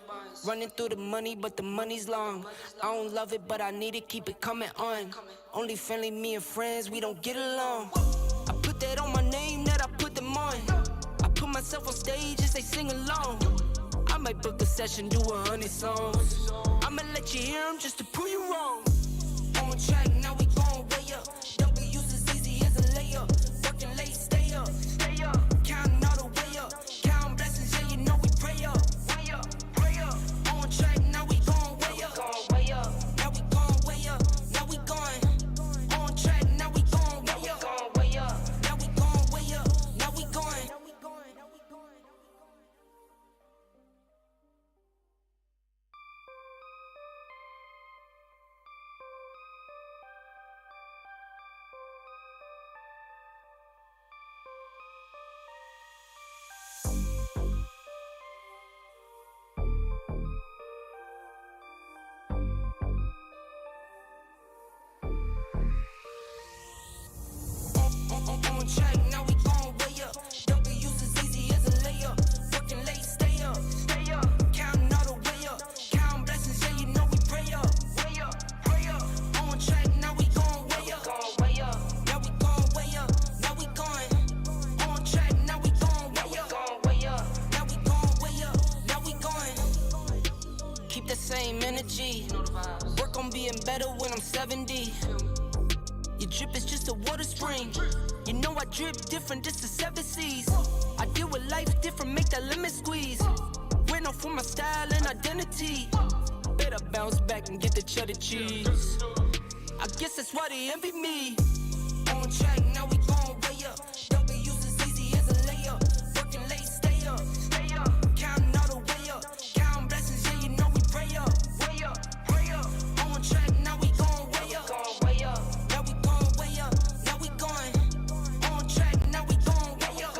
Running through the money, but the money's long. I don't love it, but I need it, keep it coming on. Only friendly, me and friends, we don't get along. I put that on my name, that I put them on. I put myself on stage as they sing along. I might book a session, do 100 songs. I'ma let you hear them just to prove you wrong. On track, now we going way up. W's as easy as a layup. Working late, stay up. Counting all the way up. Counting blessings, yeah, you know we pray up. Pray up. On track, now we going way up. Now we going way up. Now we going. On track, now we going way up. Now we going way up. Now we going. On track, now we going way up. W's as easy as a layup. Working late, stay up. Counting all the way up. Counting blessings, yeah, you know we pray up. Pray up. On track, now we going way up. Now we going way up. Now we going. On track, now we going way up. Now we going way up. Now we going. Keep the same energy. Work on being better when I'm 70. Your drip is just a water spring. You know I drip different, just the 7 C's. I deal with life different, make that limit squeeze. Went off for my style and identity. Better bounce back and get the cheddar cheese. I guess that's why they envy me. On track, now we going way up. W's as easy as a layup. Working late, stay up. Counting all the way up. Counting blessings, yeah, you know we pray up. Pray up. On track, now we going way up. Now we going way up. Now we going. On track, now we going way up.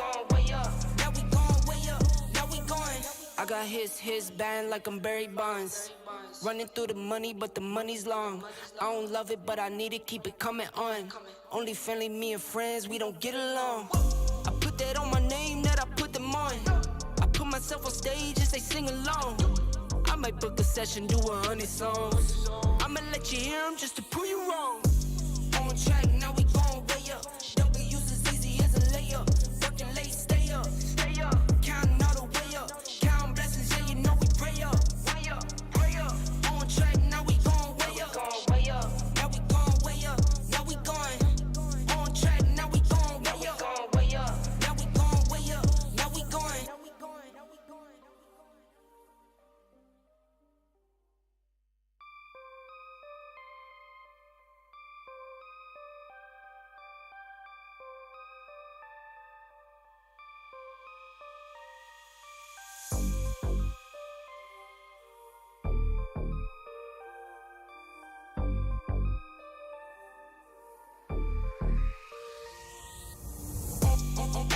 Now we going way up. Now we going. I got his band like I'm Barry Bonds. Running through the money, but the money's long. I don't love it, but I need it, keep it coming on. Only friendly, me and friends, we don't get along. I put that on my name, that I put them on. I put myself on stage and they sing along. I might book a session, do 100 songs. I'ma let you hear them just to prove you wrong. On track, now we gon' way up. W's as easy as a layup. Working late, stay up. Counting all the way up. Counting blessings, yeah, you know we pray up. Pray up. On track, now we gon' way up. Now we gon' way up. Now we going. On track, now we gon' way up. Now we gon' way up. Now we going.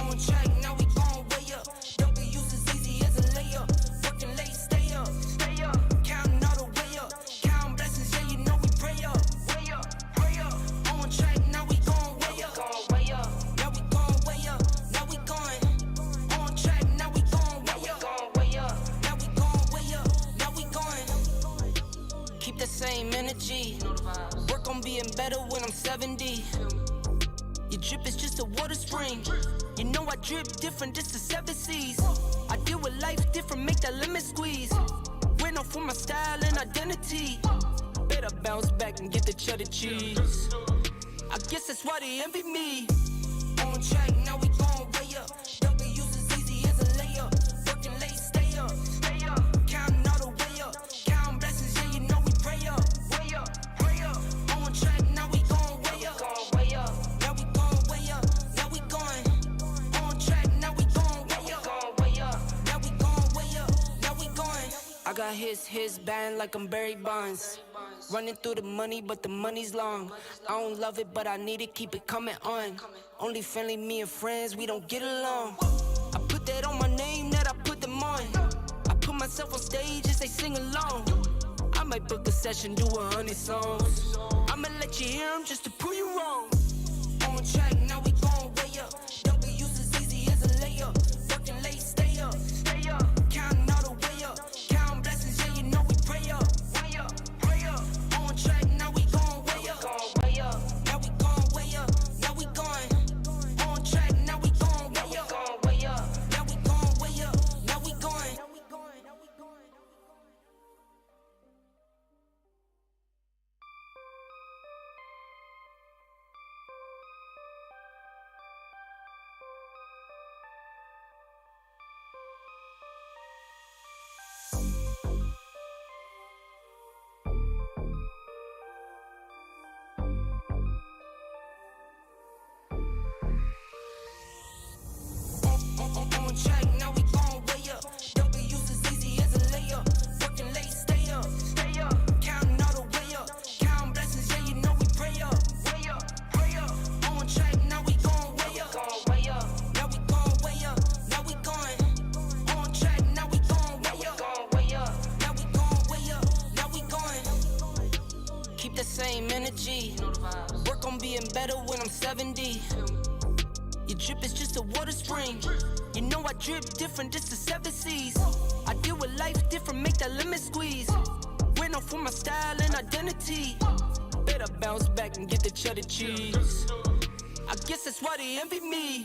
On track, now we gon' way up. W's as easy as a layup. Working late, stay up. Counting all the way up. Counting blessings, yeah, you know we pray up. Pray up. On track, now we gon' way up. Now we gon' way up. Now we going. On track, now we gon' way up. Now we gon' way up. Now we going. Keep the same energy. Work on being better when I'm 70. Your drip is just a water spring. You know I drip different, this the 7 seas. I deal with life different, make that lemon squeeze. Went off for my style and identity. Better bounce back and get the cheddar cheese. I guess that's why they envy me. On track, now we gon' way up. W's as easy as a layup. Working late, stay up. Counting all the way up. Counting blessings, yeah, you know we pray up. Pray up. On track, now we gon' way up. Now we gon' way up. Now we going. On track, now we gon' way up. Now we gon' way up. Now we going. I got his band like I'm Barry Bonds. Running through the money, but the money's long. I don't love it, but I need it, keep it coming on. Only friendly, me and friends, we don't get along. I put that on my name, that I put them on. I put myself on stage as they sing along. I might book a session, do 100 songs. I'ma let you hear them just to prove you wrong. On track, now we gon' way up. W's as easy as a layup. Working late, stay up. Counting all the way up. Counting blessings, yeah, you know we pray up. Pray up. On track, now we gon' way up. Now we gon' way up. Now we going. On track, now we gon' way up. Now we gon' way up. Now we going. On track, now we gon' way up. W's as easy as a layup. Working late, stay up. Counting all the way up. Counting blessings, yeah, you know we pray up. Pray up. On track, now we gon' way up. Now we gon' way up. Now we going. On track, now we gon' way up. Now we gon' way up. Now we going. Keep the same energy. Work on being better when I'm 70. Your drip is just a water spring. You know I drip different, this the 7 seas. I deal with life different, make that lemon squeeze. Went off for my style and identity. Better bounce back and get the cheddar cheese. I guess that's why they envy me.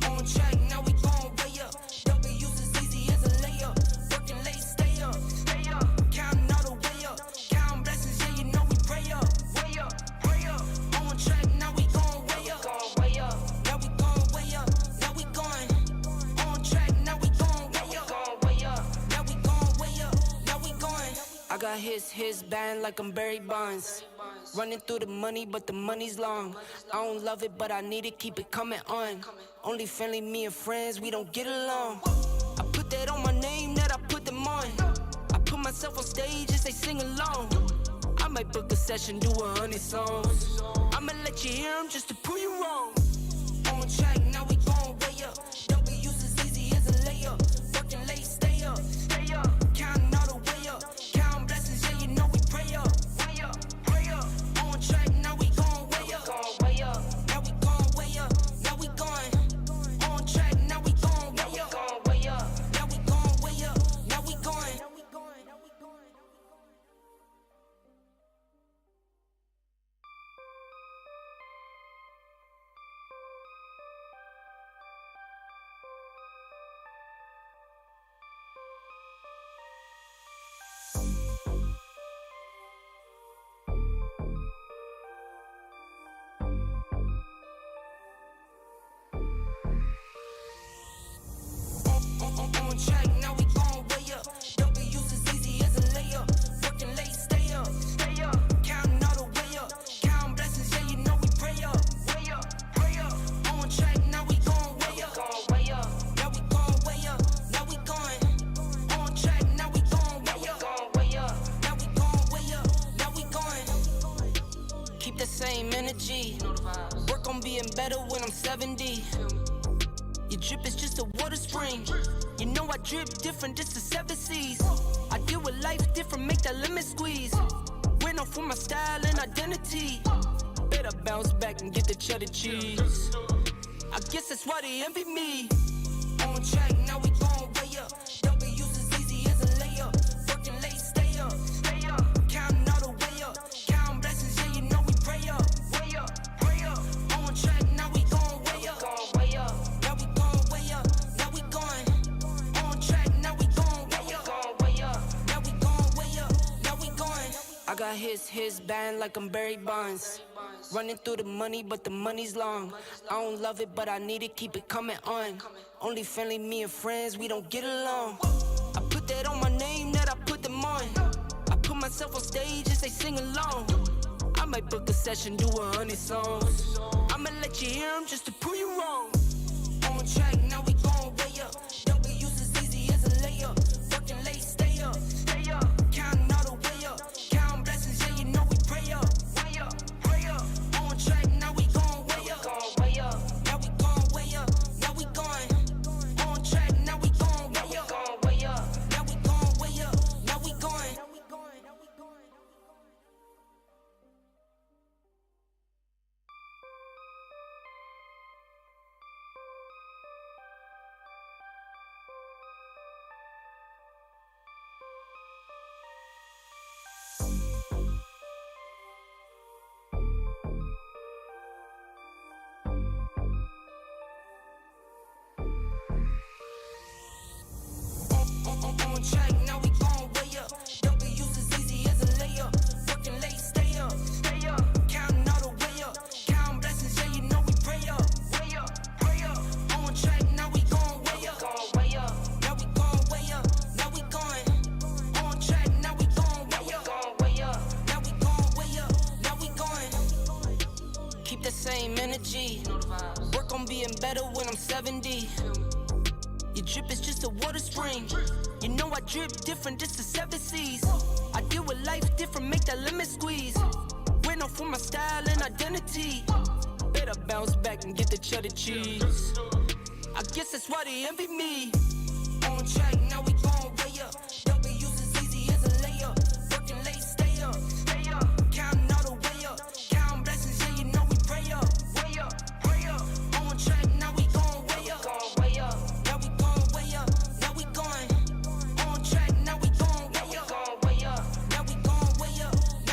On track, now we gon' way up. W's as easy as a layup. Working late, stay up. Counting all the way up. Counting blessings, yeah, you know we pray up. Pray up. On track, now we gon' way up. Now we gon' way up. Now we going. On track, now we gon' way up. Now we gon' way up. Now we going. I got his band like I'm Barry Bonds. Running through the money, but the money's long. I don't love it, but I need it, keep it coming on. Only friendly, me and friends, we don't get along. I put that on my name, that I put them on. I put myself on stage as they sing along. I might book a session, do 100 songs. I'ma let you hear them just to prove you wrong. On track, now we gon' way up. W's as easy as a layup. Working late, stay up. Counting all the way up. Counting blessings, yeah, you On track, now we going way up. W's as easy as a layup. Working late, stay up. Counting all the way up. Counting blessings, yeah, you know we pray up. Way up, pray up. On track, now we going way up. Now we going way up. Now we going. On track, now we going way up. Now we going way up. Now we going. Keep the same energy. Work on being better when I'm 70. Your drip is just a water spring. You know I drip different, just the 7 C's. I deal with life different, make that limit squeeze. Went off for my style and identity. Better bounce back and get the cheddar cheese. I guess that's why they envy me. On track, now we going way up. W's as easy as a layup. Working late, stay up. Counting all the way up. Counting blessings, yeah, you know we pray up. Way up, pray up. On track, now we going way up. Now we going way up. Now we going. On track, now we going way up. Now we going way up. Now we going. I got his band like I'm Barry Bonds. Running through the money, but the money's long. I don't love it, but I need it, keep it coming on. Only friendly, me and friends, we don't get along. I put that on my name, that I put them on. I put myself on stage and say sing along. I might book a session, do 100 songs. I'ma let you hear them just to prove you wrong. On track, now we going way up. W's as easy as a layup. Working late, stay up. Counting all the way up. Counting blessings, yeah, you know we pray up. Way up, pray up. On track, now we going way up. Now we going way up. Now we going. On track, now we going way up. Now we going way up. Now we going. On track, now we going way up. W's as easy as a layup. Working late, stay up. Counting all the way up. Counting blessings, yeah, you know we pray up. Way up, pray up. On track, now we going way up. Now we going way up. Now we going. On track, now we going way up. Now we going way up. Now we going. Keep the same energy. Work on being better when I'm 70. Your drip is just a water spring. You know I drip different, just the 7 C's. I deal with life different, make that limit squeeze. Went off for my style and identity. Better bounce back and get the cheddar cheese. I guess that's why they envy me. On track,